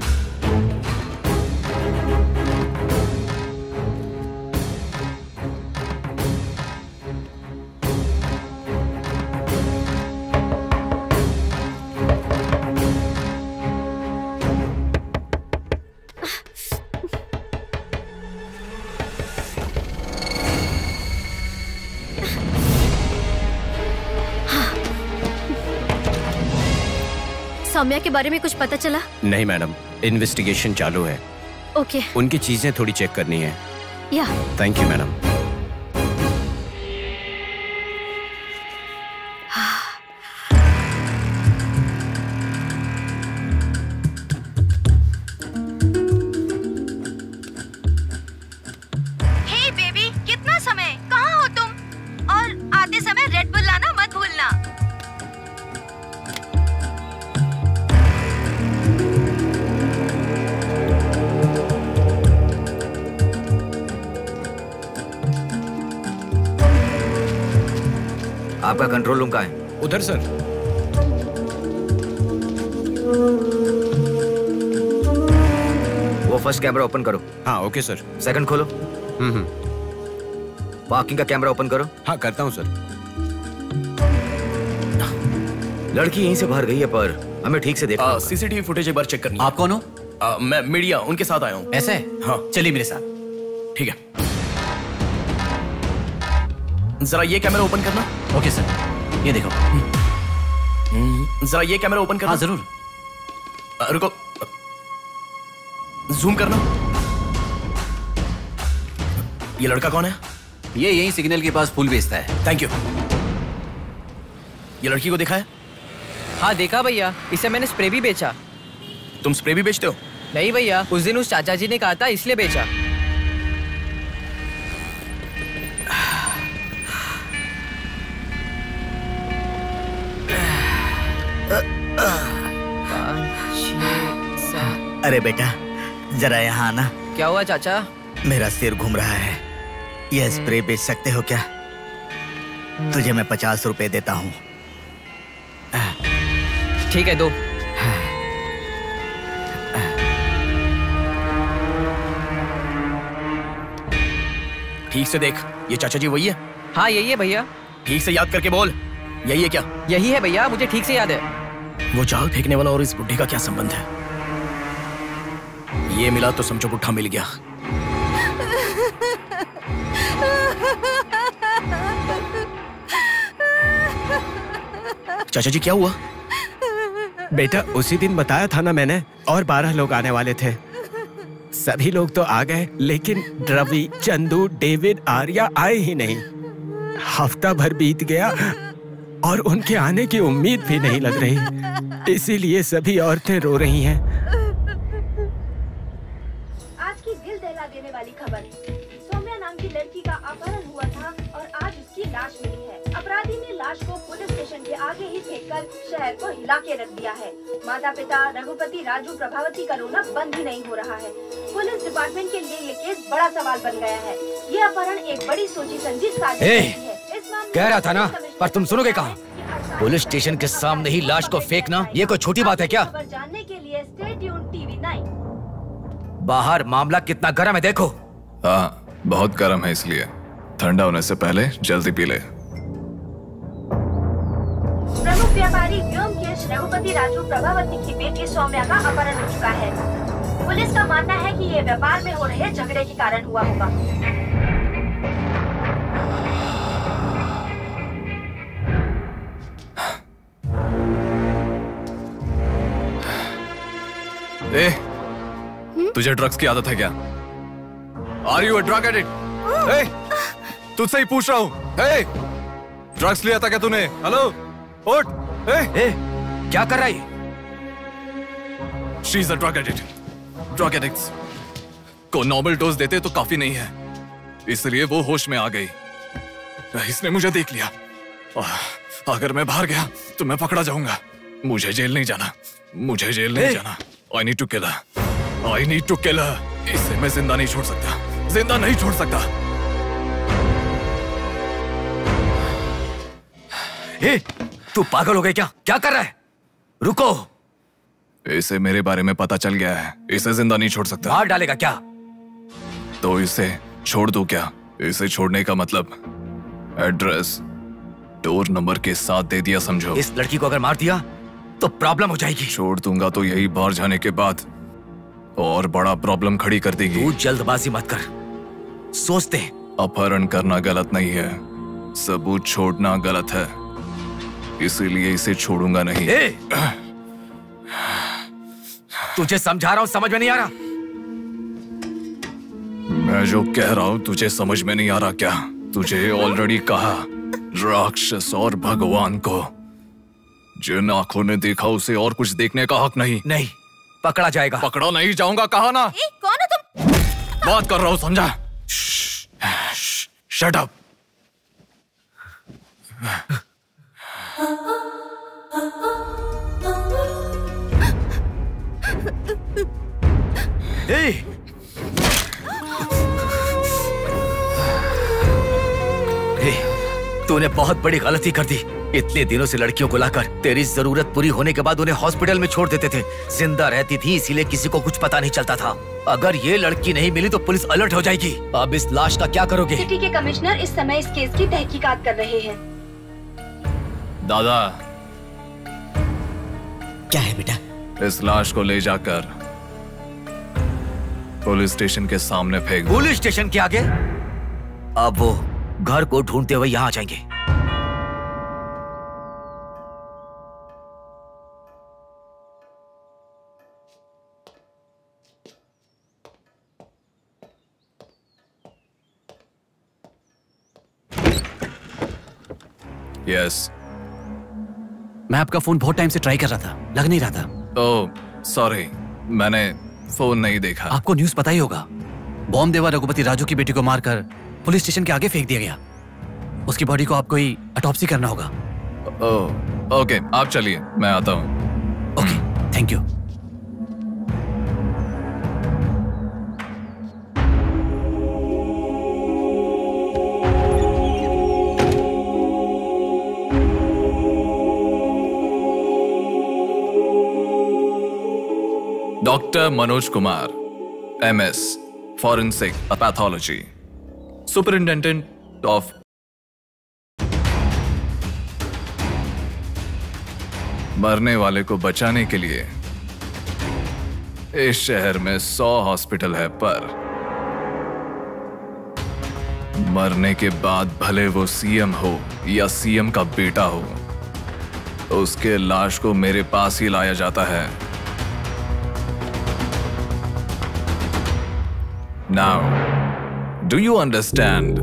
Speaker 13: सौम्या के बारे में कुछ पता चला?
Speaker 11: नहीं मैडम, इन्वेस्टिगेशन चालू है।
Speaker 13: ओके।
Speaker 11: उनकी चीजें थोड़ी चेक करनी है।
Speaker 13: या।
Speaker 11: Thank you madam.
Speaker 7: आपका कंट्रोल रूम कहाँ है?
Speaker 11: उधर सर।
Speaker 7: वो फर्स्ट कैमरा ओपन करो।
Speaker 11: हाँ ओके सर।
Speaker 7: सेकंड खोलो। पार्किंग का कैमरा ओपन करो।
Speaker 11: हाँ करता हूँ सर।
Speaker 7: लड़की यहीं से बाहर गई है पर हमें ठीक से देखना।
Speaker 3: सीसीटीवी फुटेज एक बार चेक करनी है।
Speaker 7: आप कौन हो?
Speaker 3: मैं मीडिया, उनके साथ आया हूँ।
Speaker 7: ऐसे?
Speaker 3: हाँ
Speaker 7: चलिए मेरे साथ।
Speaker 3: ठीक है, जरा ये कैमरा ओपन करना।
Speaker 7: ओके सर, ये देखो।
Speaker 3: जरा ये कैमरा ओपन करना।
Speaker 7: हाँ जरूर।
Speaker 3: रुको, जूम करना। ये लड़का कौन है?
Speaker 7: ये यही सिग्नल के पास फूल बेचता है।
Speaker 3: Thank you. ये लड़की को देखा है?
Speaker 10: हाँ देखा भैया, इसे मैंने स्प्रे भी बेचा।
Speaker 3: तुम स्प्रे भी बेचते हो?
Speaker 10: नहीं भैया, उस दिन उस चाचा जी ने कहा था इसलिए बेचा।
Speaker 8: अरे बेटा जरा यहाँ आना।
Speaker 10: क्या हुआ चाचा?
Speaker 8: मेरा सिर घूम रहा है। यह स्प्रे बेच सकते हो क्या? तुझे मैं 50 रुपए देता हूँ।
Speaker 10: ठीक है, दो।
Speaker 3: ठीक से देख, ये चाचा जी वही है?
Speaker 10: हाँ यही है भैया।
Speaker 3: ठीक से याद करके बोल, यही है क्या?
Speaker 10: यही है भैया, मुझे ठीक से याद है।
Speaker 3: वो जाल फेंकने वाला और इस बुड्ढे का क्या संबंध है? ये मिला तो समझो बुड्ढा मिल गया। चाचा जी क्या हुआ?
Speaker 11: बेटा उसी दिन बताया था ना मैंने, और 12 लोग आने वाले थे। सभी लोग तो आ गए लेकिन रवि, चंदू, डेविड, आर्या आए ही नहीं। हफ्ता भर बीत गया और उनके आने की उम्मीद भी नहीं लग रही। इसीलिए सभी औरतें रो रही हैं।
Speaker 14: आज की दिल दहला देने वाली खबर, सौम्या नाम की लड़की का अपहरण हुआ था और आज उसकी लाश मिली है। अपराधी ने लाश को पुलिस स्टेशन के आगे ही फेंककर शहर को हिला के रख दिया है। माता पिता रघुपति, राजू, प्रभावती का रोना बंद ही नहीं हो रहा है। पुलिस डिपार्टमेंट के लिए ये केस बड़ा सवाल बन गया है। ये अपहरण एक बड़ी सोची समझी साजिश है।
Speaker 7: कह रहा था ना, पर तुम सुनोगे कहाँ? पुलिस स्टेशन के सामने ही लाश को फेंकना ये कोई छोटी बात है क्या?
Speaker 14: जानने के लिए स्टे ट्यून्ड TV9।
Speaker 7: बाहर मामला कितना गर्म है देखो।
Speaker 18: हाँ बहुत गर्म है, इसलिए ठंडा होने से पहले जल्दी पी ले।
Speaker 14: प्रमुख व्यापारी व्योमकेश रघुपति राजू प्रभावती की बेटी सौम्या का अपहरण हो चुका है। पुलिस का मानना है कि ये व्यापार में हो रहे झगड़े के कारण हुआ होगा।
Speaker 18: ए, तुझे ड्रग्स की आदत है क्या? Are you a drug addict? तुझसे ही पूछ रहा हूँ। ड्रग्स लिया था क्या तूने? हेलो, उठ।
Speaker 7: क्या कर रहा है?
Speaker 18: She is a drug addict. Drug addicts को नॉर्मल डोज देते तो काफी नहीं है, इसलिए वो होश में आ गई। इसने मुझे देख लिया। अगर मैं बाहर गया तो मैं पकड़ा जाऊंगा। मुझे जेल नहीं जाना, मुझे जेल नहीं जाना। I need to kill her. I need to kill her. इसे मैं जिंदा नहीं छोड़ सकता, जिंदा नहीं छोड़ सकता।
Speaker 7: तू पागल हो गया क्या? क्या कर रहा है? रुको।
Speaker 18: इसे मेरे बारे में पता चल गया है, इसे जिंदा नहीं छोड़ सकता।
Speaker 7: मार डालेगा क्या?
Speaker 18: तो इसे छोड़ दूं क्या? इसे छोड़ने का मतलब एड्रेस, डोर नंबर के साथ दे दिया, समझो।
Speaker 7: इस लड़की को अगर मार दिया तो प्रॉब्लम हो जाएगी।
Speaker 18: छोड़ दूंगा तो यही बाहर जाने के बाद और बड़ा प्रॉब्लम खड़ी कर देगी।
Speaker 7: तू जल्दबाजी मत कर, सोचते।
Speaker 18: अपहरण करना गलत नहीं है, सबूत छोड़ना गलत है, इसीलिए इसे छोड़ूंगा नहीं।
Speaker 7: तुझे समझा रहा हूं, समझ में नहीं आ रहा?
Speaker 18: मैं जो कह रहा हूं तुझे समझ में नहीं आ रहा क्या? तुझे ऑलरेडी कहा, राक्षस और भगवान को जिन आंखों ने देखा उसे और कुछ देखने का हक नहीं।
Speaker 7: नहीं, पकड़ा जाएगा।
Speaker 18: पकड़ा नहीं जाऊंगा, कहा ना।
Speaker 4: कौन हो तुम?
Speaker 18: बात कर रहा हूं, समझा? Shut up.
Speaker 7: तूने बहुत बड़ी गलती कर दी। इतने दिनों से लड़कियों को लाकर तेरी जरूरत पूरी होने के बाद उन्हें हॉस्पिटल में छोड़ देते थे। जिंदा रहती थी इसीलिए किसी को कुछ पता नहीं चलता था। अगर ये लड़की नहीं मिली तो पुलिस अलर्ट हो जाएगी। अब इस लाश का क्या करोगे?
Speaker 14: सिटी के कमिश्नर इस समय इस केस की तहकीकात कर रहे हैं।
Speaker 18: दादा,
Speaker 19: क्या है बेटा?
Speaker 18: इस लाश को ले जाकर पुलिस स्टेशन के सामने फेंक दो।
Speaker 7: पुलिस स्टेशन के आगे? अब वो घर को ढूंढते हुए यहाँ आ जाएंगे।
Speaker 18: यस।
Speaker 7: मैं आपका फोन बहुत टाइम से ट्राई कर रहा था, लग नहीं रहा था।
Speaker 18: ओह सॉरी, मैंने फोन नहीं देखा।
Speaker 7: आपको न्यूज़ पता ही होगा, बॉम्ब देवा रघुपति राजू की बेटी को मारकर पुलिस स्टेशन के आगे फेंक दिया गया। उसकी बॉडी को आपको ही ऑटोप्सी करना होगा।
Speaker 18: ओह ओके, आप चलिए, मैं आता हूँ।
Speaker 7: Okay, thank you.
Speaker 18: Doctor Manoj Kumar, MS, Forensic Pathology, Superintendent of मरने वाले को बचाने के लिए इस शहर में 100 हॉस्पिटल है, पर मरने के बाद भले वो CM हो या CM का बेटा हो, उसके लाश को मेरे पास ही लाया जाता है। Now, do you understand?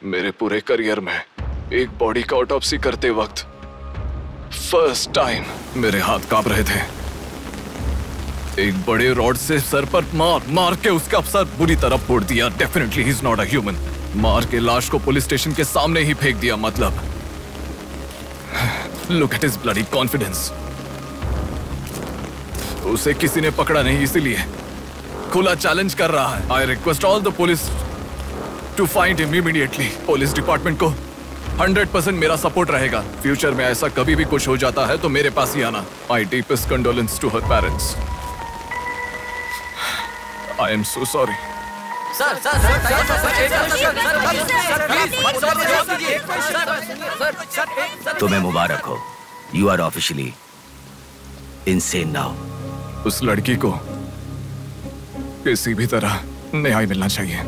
Speaker 18: मेरे पूरे करियर में एक बॉडी का ऑटोप्सी करते वक्त फर्स्ट टाइम मेरे हाथ कांप रहे थे। एक बड़े रॉड से सर पर मार के उसका सर बुरी तरह फोड़ दिया। Definitely he is not a human. मार के लाश को पुलिस स्टेशन के सामने ही फेंक दिया। मतलब Look at his bloody confidence. उसे किसी ने पकड़ा नहीं, इसीलिए खुला चैलेंज कर रहा है। I request all the police to find him immediately. Police department को 100% मेरा सपोर्ट रहेगा। फ्यूचर में ऐसा कभी भी कुछ हो जाता है तो मेरे पास ही आना। My deepest condolence to her parents. I am so sorry.
Speaker 7: Sir तुम्हें मुबारक हो। You are officially insane now.
Speaker 18: उस लड़की को किसी भी तरह न्याय मिलना चाहिए।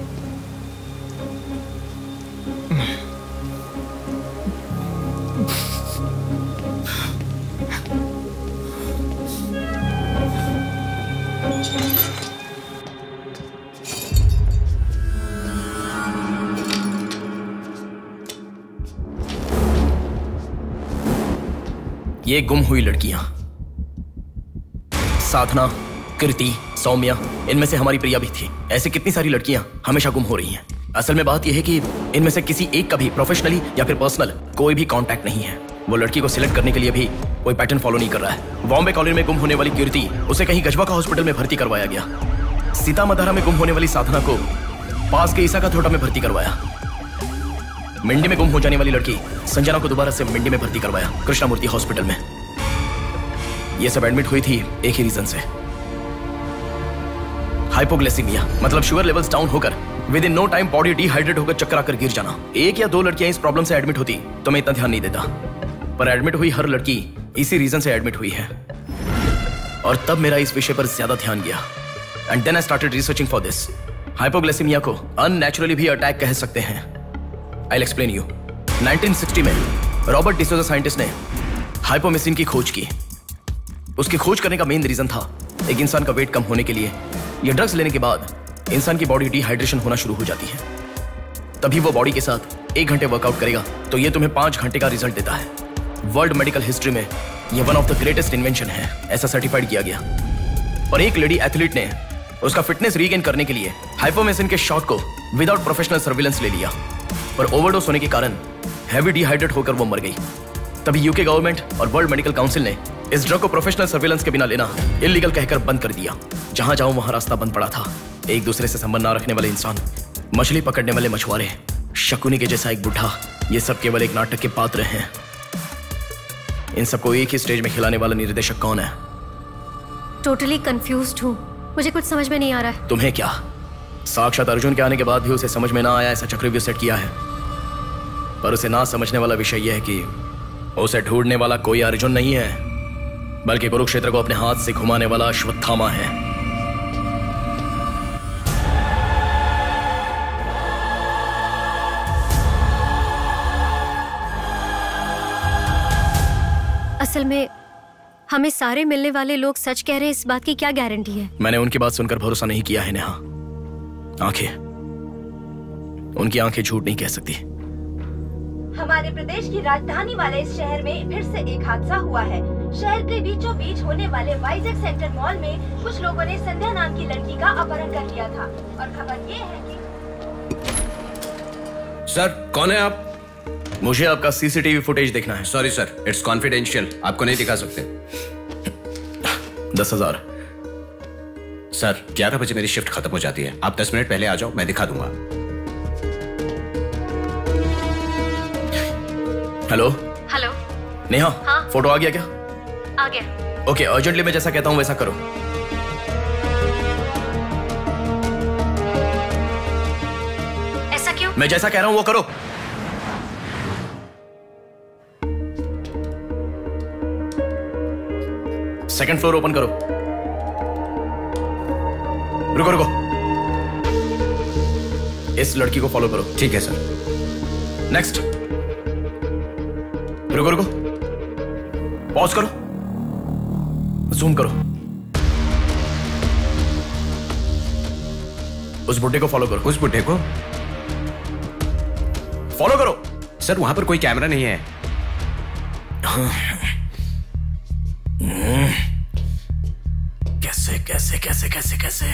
Speaker 3: ये गुम हुई लड़कियां साधना, कृति, सौम्या, इनमें से हमारी प्रिया भी थी। ऐसी कितनी सारी लड़कियां हमेशा गुम हो रही हैं। असल में बात यह है कि इनमें से किसी एक का भी प्रोफेशनली या फिर पर्सनल कोई भी कांटेक्ट नहीं है। वो लड़की को सिलेक्ट करने के लिए भी कोई पैटर्न फॉलो नहीं कर रहा है। बॉम्बे कॉलोनी में गुम होने वाली कीर्ति, उसे कहीं गजवा का हॉस्पिटल में भर्ती करवाया गया। सीतामढ़ी में गुम होने वाली साधना को पास के ईसा का थोटा में भर्ती करवाया। मिंडी में गुम हो जाने वाली लड़की संजना को दोबारा से मिंडी में भर्ती करवाया, कृष्णामूर्ति हॉस्पिटल में। ये सब एडमिट हुई थी एक ही रीजन से, हाइपोग्लाइसेमिया, मतलब शुगर लेवल्स डाउन होकर within no time body dehydrate होकर चक्कर आकर गिर जाना। एक या दो लड़कियां इस प्रॉब्लम से एडमिट होती तो मैं इतना ध्यान नहीं देता, पर एडमिट हुई हर लड़की इसी रीजन से एडमिट हुई है। और तब मेरा इस विषय पर ज्यादा ध्यान गया and then I started researching for this. Hypoglycaemia को अननेचुरली भी अटैक कह सकते हैं। I will explain you. 1960 में रॉबर्ट डिसोजा साइंटिस्ट ने हाइपोमेसिन की खोज की। उसकी खोज करने का मेन रीजन था एक इंसान का वेट कम होने के लिए ये ड्रग्स लेने के बाद इंसान की बॉडी डिहाइड्रेशन होना शुरू हो जाती है। तभी वो बॉडी के साथ 1 घंटे वर्कआउट करेगा तो ये तुम्हें 5 घंटे का रिजल्ट देता है। वर्ल्ड मेडिकल हिस्ट्री में ये one of the greatest invention है, ऐसा सर्टिफाइड किया गया। और एक लेडी एथलीट ने उसका फिटनेस रीगेन करने के लिए हाइपोमेसिन के शॉट को विदाउट प्रोफेशनल सर्विलेंस ले लिया, पर ओवरडोज होने के कारण हैवी डिहाइड्रेट होकर वो मर गई। तभी यूके गवर्नमेंट और वर्ल्ड मेडिकल काउंसिल ने इस ड्रग को प्रोफेशनल सर्विलेंस के बिना लेना इलीगल कहकर बंद कर दिया। जहां जाऊं वहां रास्ता बंद पड़ा था। एक दूसरे से संबंध ना रखने वाले इंसान, मछली पकड़ने वाले मछुआरे, शकुनी के जैसा एक बुढ़ा, ये सब केवल एक नाटक के पात्र हैं। इन सबको एक ही स्टेज में खिलाने वाला निर्देशक कौन है?
Speaker 13: टोटली कंफ्यूज्ड हूँ, मुझे कुछ समझ में नहीं आ रहा है।
Speaker 3: तुम्हें क्या? साक्षात अर्जुन के आने के बाद भी उसे समझ में ना आया ऐसा चक्रव्यूह सेट किया है। पर उसे ना समझने वाला विषय यह है कि उसे ढूंढने वाला कोई अर्जुन नहीं है, बल्कि कुरुक्षेत्र को अपने हाथ से घुमाने वाला अश्वत्थामा है।
Speaker 13: असल में हमें सारे मिलने वाले लोग सच कह रहे हैं, इस बात की क्या गारंटी है?
Speaker 3: मैंने उनकी बात सुनकर भरोसा नहीं किया है नेहा। आंखें, उनकी आंखें झूठ नहीं कह सकती।
Speaker 14: हमारे प्रदेश की राजधानी वाले इस शहर में फिर से एक हादसा हुआ है। शहर के बीचों बीच होने वाले वाइजैक सेंटर मॉल में कुछ लोगों ने संध्या नाम की लड़की का अपहरण कर लिया था और खबर ये है कि
Speaker 17: सर, कौन है आप?
Speaker 3: मुझे आपका सीसीटीवी फुटेज देखना है।
Speaker 17: सॉरी सर, इट्स कॉन्फिडेंशियल, आपको नहीं दिखा सकते।
Speaker 3: 10,000।
Speaker 17: सर, 11 बजे मेरी शिफ्ट खत्म हो जाती है, आप 10 मिनट पहले आ जाओ, मैं दिखा दूंगा।
Speaker 3: हेलो
Speaker 13: हेलो
Speaker 3: नेहा,
Speaker 13: हाँ?
Speaker 3: फोटो आ गया क्या?
Speaker 13: आ गया।
Speaker 3: ओके, अर्जेंटली मैं जैसा कहता हूँ वैसा करो।
Speaker 13: ऐसा क्यों?
Speaker 3: मैं जैसा कह रहा हूँ वो करो। सेकंड फ्लोर ओपन करो। रुको रुको, इस लड़की को फॉलो करो।
Speaker 17: ठीक है सर।
Speaker 3: नेक्स्ट। रुको रुको, पॉज करो, जूम करो। उस बुड्ढे को फॉलो करो।
Speaker 17: उस बुड्ढे को
Speaker 3: फॉलो करो।
Speaker 17: सर, वहां पर कोई कैमरा नहीं है।
Speaker 3: कैसे कैसे कैसे कैसे कैसे?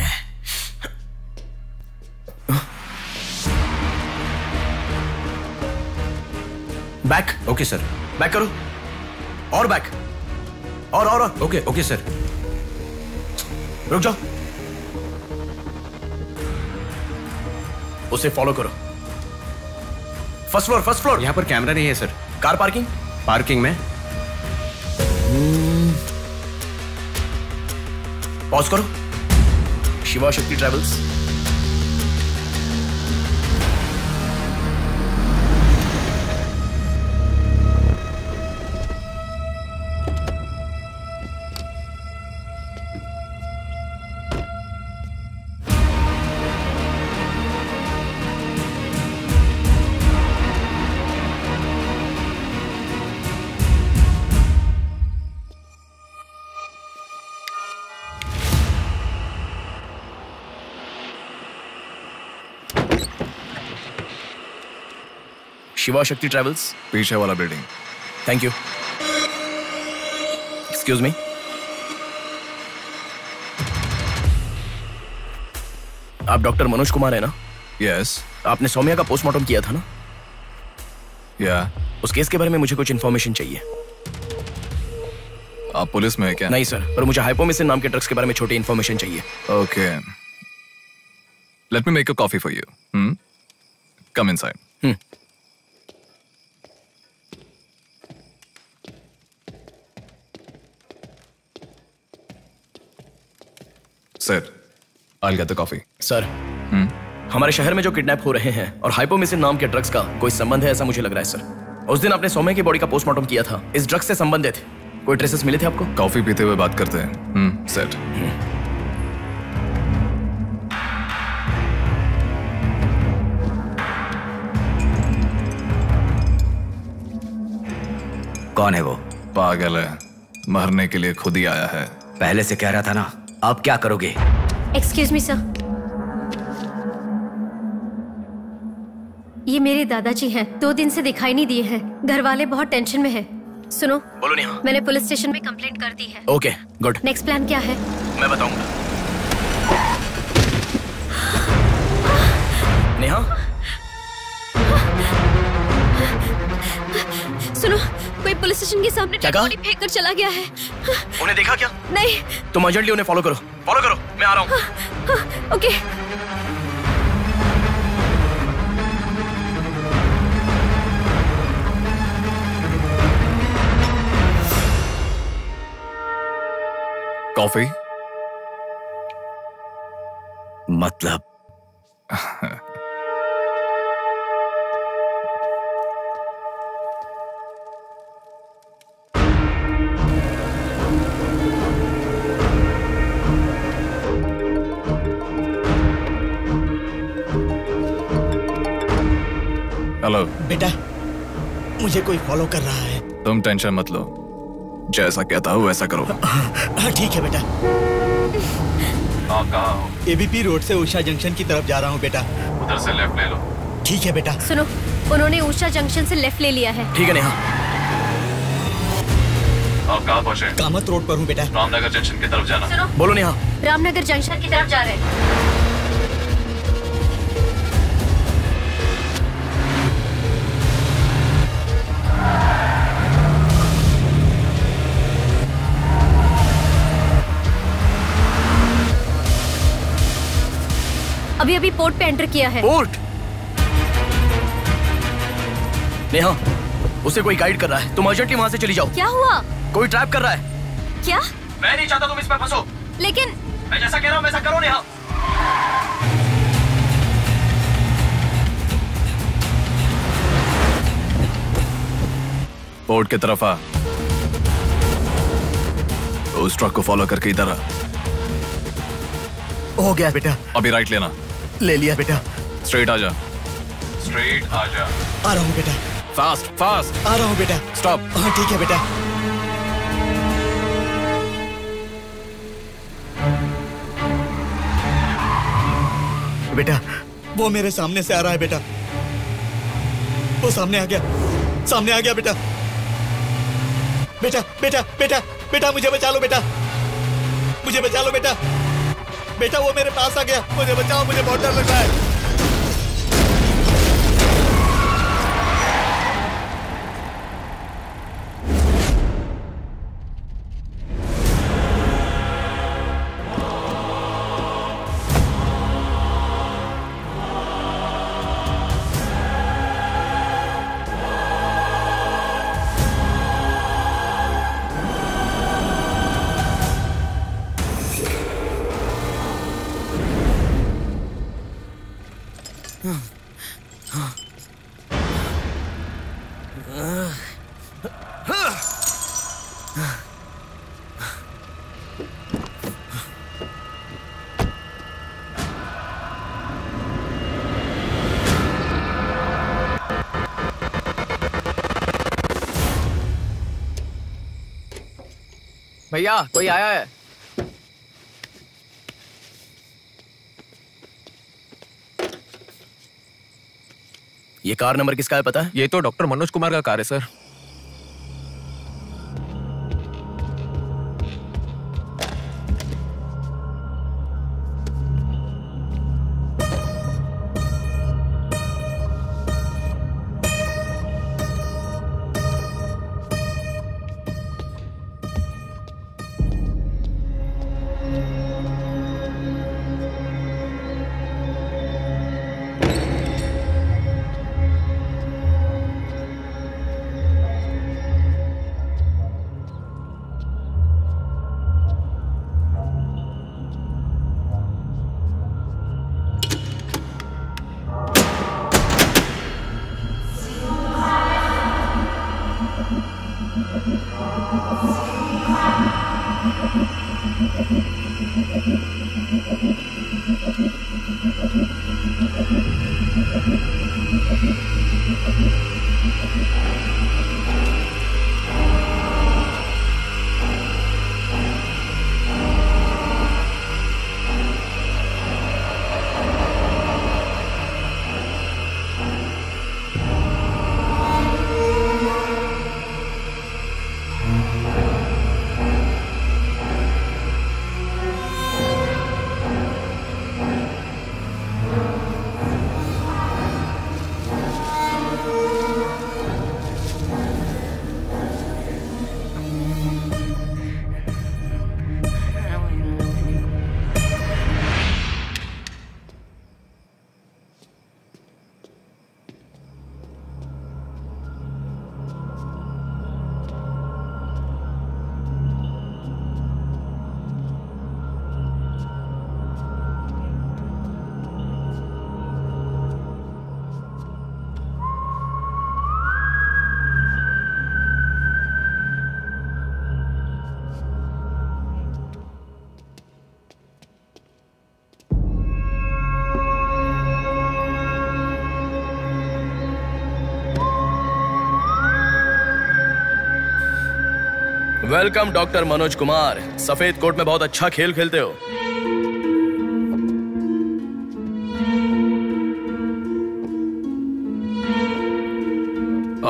Speaker 3: बैक।
Speaker 17: Okay sir.
Speaker 3: बैक करो, और बैक, और
Speaker 17: ओके ओके सर।
Speaker 3: रुक जाओ, उसे फॉलो करो। First floor, first floor.
Speaker 17: यहाँ पर कैमरा नहीं है सर।
Speaker 3: Car parking?
Speaker 17: पार्किंग में।
Speaker 3: पॉज करो। शिवा शक्ति ट्रैवल्स। शिवा शक्ति ट्रैवल्स,
Speaker 18: पीछे वाला building.
Speaker 3: Thank you. Excuse me, आप डॉक्टर मनोज कुमार है ना?
Speaker 18: यस।
Speaker 3: आपने सौम्या का पोस्टमार्टम किया था ना?
Speaker 18: या।
Speaker 3: उस केस के बारे में मुझे कुछ इन्फॉर्मेशन चाहिए।
Speaker 18: आप पुलिस में है क्या?
Speaker 3: नहीं सर, पर मुझे हाइपोमिसिन नाम के ड्रग्स के बारे में छोटी इन्फॉर्मेशन चाहिए।
Speaker 18: Okay, let me make a coffee for you. Come inside. Sir, I'll get the coffee.
Speaker 3: Sir, हमारे शहर में जो किडनैप हो रहे हैं और हाइपोमिसिन नाम के ड्रग्स का कोई संबंध है ऐसा मुझे लग रहा है सर। उस दिन आपने सौम्या की बॉडी का पोस्टमार्टम किया था, इस ड्रग्स से संबंधित कोई ट्रेसेस मिले थे आपको?
Speaker 18: कॉफी पीते हुए बात करते हैं। सेट।
Speaker 7: कौन है वो?
Speaker 18: पागल है, मरने के लिए खुद ही आया है।
Speaker 7: पहले से कह रहा था ना। अब क्या करोगे?
Speaker 13: एक्सक्यूज मी सर, ये मेरे दादाजी हैं, 2 दिन से दिखाई नहीं दिए हैं। घर वाले बहुत टेंशन में हैं। सुनो।
Speaker 3: बोलो नेहा।
Speaker 13: मैंने पुलिस स्टेशन में कंप्लेंट कर दी है।
Speaker 3: Okay, good.
Speaker 13: नेक्स्ट प्लान क्या है?
Speaker 3: मैं बताऊंगा। नेहा,
Speaker 13: सुनो, कोई
Speaker 2: पुलिस स्टेशन के सामने
Speaker 3: क्या
Speaker 2: डेड
Speaker 3: कहा?
Speaker 2: बॉडी फेंक कर चला गया है।
Speaker 3: उन्हें देखा क्या?
Speaker 2: नहीं।
Speaker 3: तुम अर्जेंटली उन्हें फॉलो करो, मैं आ रहा हूँ।
Speaker 2: ओके।
Speaker 18: कॉफी?
Speaker 3: मतलब
Speaker 18: हेलो
Speaker 21: बेटा, मुझे कोई फॉलो कर रहा है।
Speaker 18: तुम टेंशन मत लो, जैसा कहता हूँ वैसा करो।
Speaker 21: हाँ ठीक है बेटा।
Speaker 18: आप कहाँ हो?
Speaker 21: एबीपी रोड से उषा जंक्शन की तरफ जा रहा हूँ बेटा।
Speaker 18: उधर से लेफ्ट ले लो।
Speaker 21: ठीक है बेटा।
Speaker 13: सुनो, उन्होंने उषा जंक्शन से लेफ्ट ले लिया है।
Speaker 3: ठीक है नेहा।
Speaker 18: आप कहाँ पहुँचे?
Speaker 21: कामत रोड पर हूँ बेटा।
Speaker 18: रामनगर जंक्शन की तरफ जाना।
Speaker 13: सुनो,
Speaker 3: बोलो नेहा।
Speaker 13: रामनगर जंक्शन की तरफ जा रहे हैं। अभी अभी पोर्ट पे एंटर किया है।
Speaker 3: पोर्ट? नेहा, उसे कोई गाइड कर रहा है, तुम अर्जेंटली वहां से चली जाओ।
Speaker 13: क्या हुआ?
Speaker 3: कोई ट्रैप कर रहा है।
Speaker 13: क्या?
Speaker 3: मैं नहीं चाहता तुम इसमें फंसो।
Speaker 13: लेकिन
Speaker 3: मैं जैसा कह रहा हूँ वैसा करो नेहा।
Speaker 18: पोर्ट की तरफ आ। उस ट्रक को फॉलो करके इधर आ।
Speaker 21: हो गया बेटा।
Speaker 18: अभी राइट लेना।
Speaker 21: ले लिया बेटा।
Speaker 18: स्ट्रेट आ जा। स्ट्रेट आ जा।
Speaker 21: आ रहा हूँ बेटा।
Speaker 18: Fast fast.
Speaker 21: आ रहा हूँ बेटा।
Speaker 18: स्टॉप।
Speaker 21: हाँ ठीक है बेटा। बेटा, वो मेरे सामने से आ रहा है बेटा। वो सामने आ गया, सामने आ गया बेटा। बेटा बेटा बेटा बेटा मुझे बचा लो बेटा, मुझे बचा लो बेटा। बेटा वो मेरे पास आ गया, मुझे बचाओ, मुझे बहुत डर लग रहा है।
Speaker 5: भैया कोई आया है।
Speaker 3: ये कार नंबर किसका है पता है?
Speaker 5: ये तो डॉक्टर मनोज कुमार का कार है sir.
Speaker 3: Welcome doctor Manoj Kumar. सफेद कोट में बहुत अच्छा खेल खेलते हो।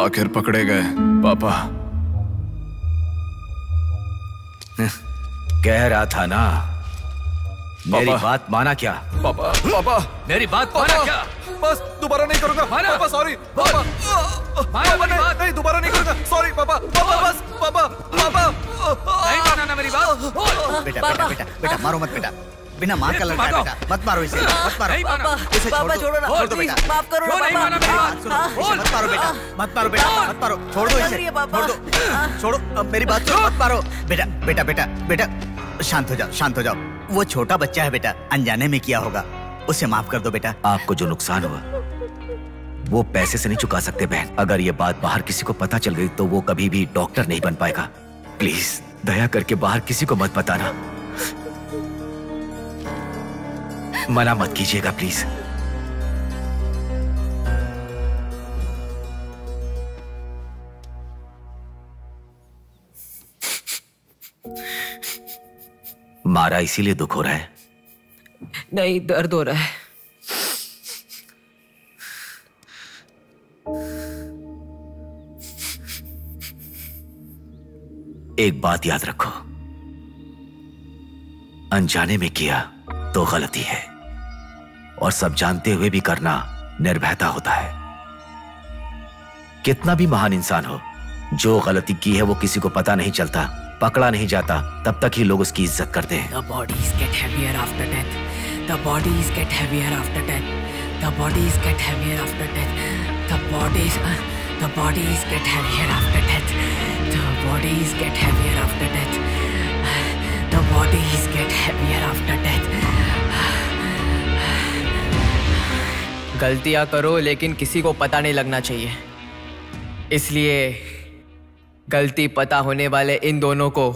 Speaker 18: आखिर पकड़े गए पापा।
Speaker 7: कह रहा था ना, मेरी बात माना क्या?
Speaker 18: पापा पापा
Speaker 7: मेरी बात माना क्या?
Speaker 18: बस दोबारा नहीं करूंगा पापा, सॉरी पापा। पापा नहीं दोबारा नहीं करूंगा, सॉरी पापा। पापा बस पापा पापा
Speaker 7: नहीं माना ना मेरी बात।
Speaker 8: बेटा बेटा बेटा बेटा मारो मत बेटा, बिना माँ का लड़का है बेटा, मत मारो इसे, मत मारो इसे, छोड़ दो, छोड़ दो बेटा,
Speaker 15: माफ करो ना
Speaker 8: इसे मत मारो बेटा, मत मारो बेटा, मत मारो, छोड़ दो इसे, छोड़ दो, छोड़ो, अब मेरी बात सुनो, मत मारो बेटा बेटा बेटा बेटा, शांत हो जाओ, शांत हो जाओ। वो छोटा बच्चा है बेटा, अनजाने में किया होगा, उसे माफ कर दो बेटा।
Speaker 7: आपको जो नुकसान हुआ वो पैसे से नहीं चुका सकते बहन। अगर ये बात बाहर किसी को पता चल गई तो वो कभी भी डॉक्टर नहीं बन पाएगा। प्लीज दया करके बाहर किसी को मत बताना, मना मत कीजिएगा प्लीज। मारा इसीलिए दुख हो रहा है?
Speaker 10: नहीं, दर्द हो रहा है।
Speaker 7: एक बात याद रखो, अनजाने में किया तो गलती है, और सब जानते हुए भी करना निर्भयता होता है। कितना भी महान इंसान हो, जो गलती की है वो किसी को पता नहीं चलता, पकड़ा नहीं जाता, तब तक ही लोग उसकी इज्जत करते हैं।
Speaker 10: The bodies get heavier after death. The bodies get heavier after death. The bodies get heavier after death. The bodies get heavier after death. The bodies get heavier after death. The bodies get heavier after death. गलतियां करो लेकिन किसी को पता नहीं लगना चाहिए, इसलिए गलती पता होने वाले इन दोनों को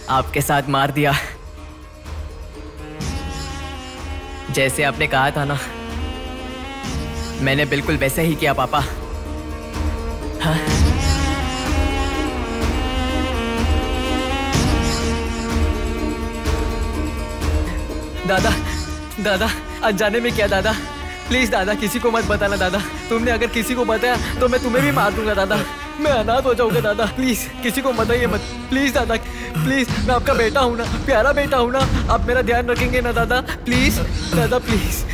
Speaker 10: आपके साथ मार दिया, जैसे आपने कहा था ना, मैंने बिल्कुल वैसे ही किया पापा। हाँ? दादा दादा अनजाने में किया दादा, प्लीज दादा किसी को मत बताना दादा, तुमने अगर किसी को बताया तो मैं तुम्हें भी मार दूंगा दादा, मैं अनाथ हो जाऊंगा दादा, प्लीज किसी को बताइए मत, प्लीज दादा प्लीज, मैं आपका बेटा हूं ना, प्यारा बेटा हूं ना, आप मेरा ध्यान रखेंगे ना दादा, प्लीज दादा प्लीज।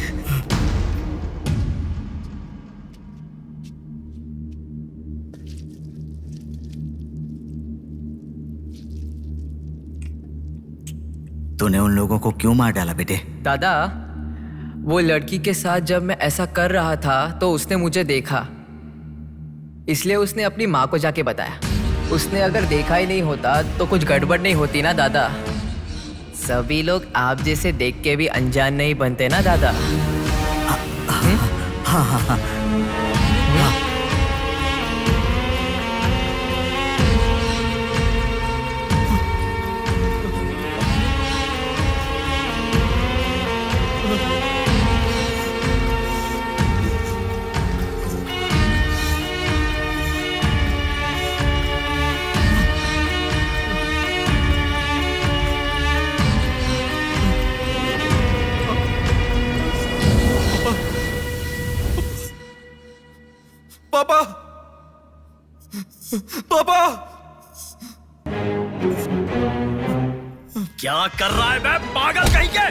Speaker 8: तूने उन लोगों को क्यों मार डाला बेटे?
Speaker 10: दादा वो लड़की के साथ जब मैं ऐसा कर रहा था तो उसने मुझे देखा, इसलिए उसने अपनी माँ को जाके बताया। उसने अगर देखा ही नहीं होता तो कुछ गड़बड़ नहीं होती ना दादा। सभी लोग आप जैसे देख के भी अनजान नहीं बनते ना दादा।
Speaker 8: हाँ हाँ हाँ
Speaker 18: पापा पापा
Speaker 21: क्या कर रहा है मैं पागल कहीं के?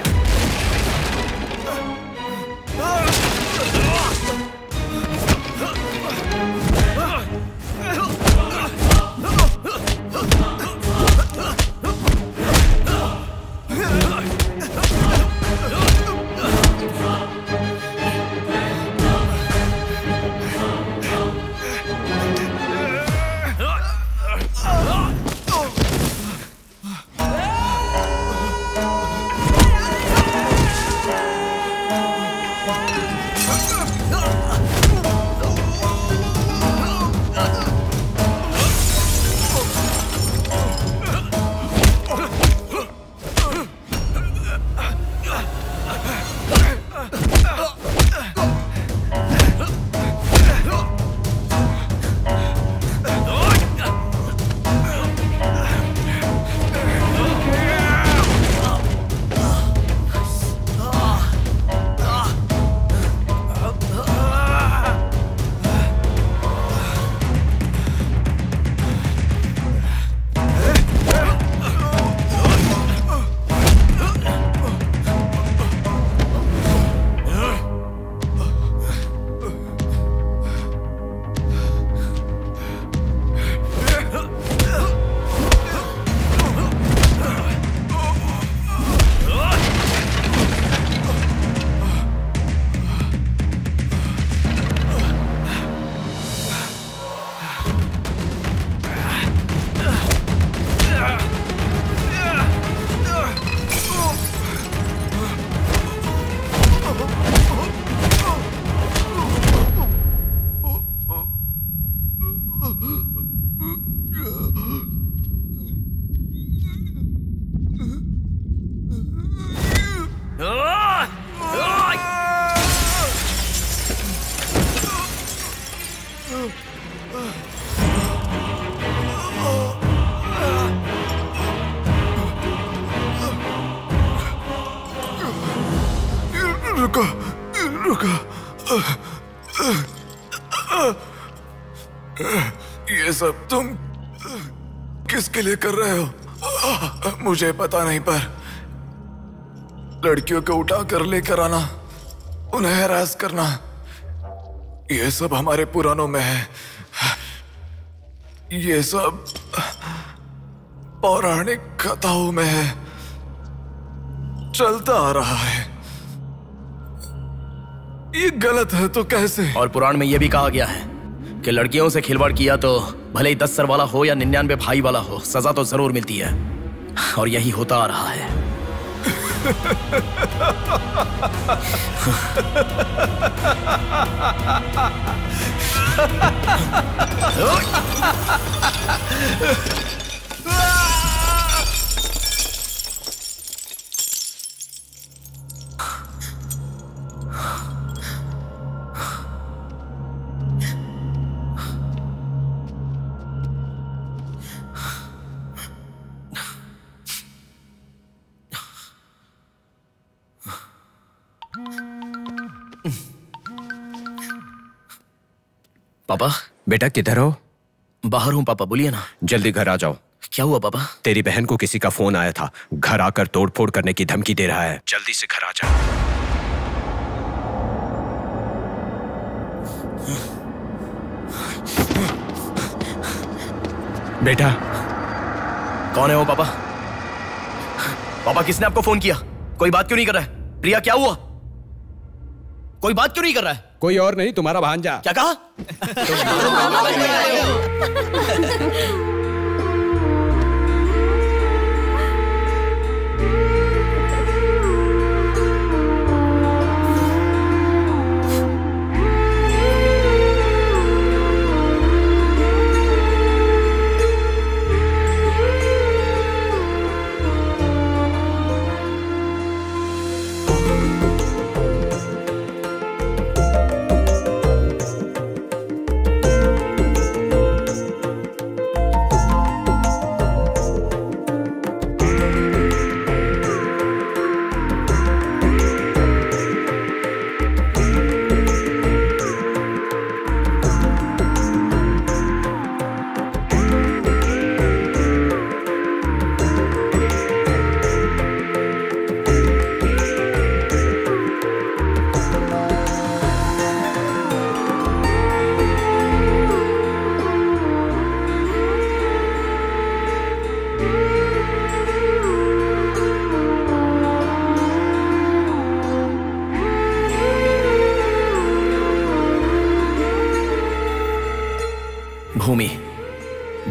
Speaker 18: रुको रुको, ये सब तुम किसके लिए कर रहे हो? मुझे पता नहीं, पर लड़कियों को उठा कर लेकर आना, उन्हें हैरास करना, ये सब हमारे पुराणों में है। ये सब पौराणिक कथाओं में है, चलता आ रहा है। ये गलत है तो कैसे?
Speaker 3: और पुराण में यह भी कहा गया है कि लड़कियों से खिलवाड़ किया तो भले ही 10 सर वाला हो या 99 भाई वाला हो, सजा तो जरूर मिलती है। और यही होता आ रहा है। पापा।
Speaker 11: बेटा किधर हो?
Speaker 3: बाहर हूं पापा, बोलिए ना।
Speaker 11: जल्दी घर आ जाओ।
Speaker 3: क्या हुआ पापा?
Speaker 11: तेरी बहन को किसी का फोन आया था, घर आकर तोड़फोड़ करने की धमकी दे रहा है। जल्दी से घर आ जा। बेटा।
Speaker 3: कौन है वो पापा? पापा किसने आपको फोन किया? कोई बात क्यों नहीं कर रहा है? प्रिया क्या हुआ? कोई बात क्यों नहीं कर रहा है?
Speaker 11: कोई और नहीं, तुम्हारा भांजा।
Speaker 3: क्या कहा?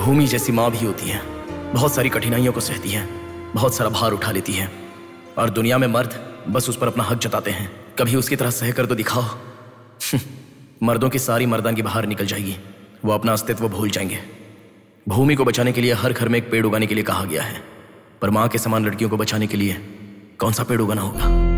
Speaker 3: भूमि जैसी माँ भी होती है, बहुत सारी कठिनाइयों को सहती है, बहुत सारा भार उठा लेती है। और दुनिया में मर्द बस उस पर अपना हक जताते हैं। कभी उसकी तरह सह कर तो दिखाओ, मर्दों की सारी मर्दानगी बाहर निकल जाएगी, वो अपना अस्तित्व भूल जाएंगे। भूमि को बचाने के लिए हर घर में एक पेड़ उगाने के लिए कहा गया है, पर मां के समान लड़कियों को बचाने के लिए कौन सा पेड़ उगाना होगा?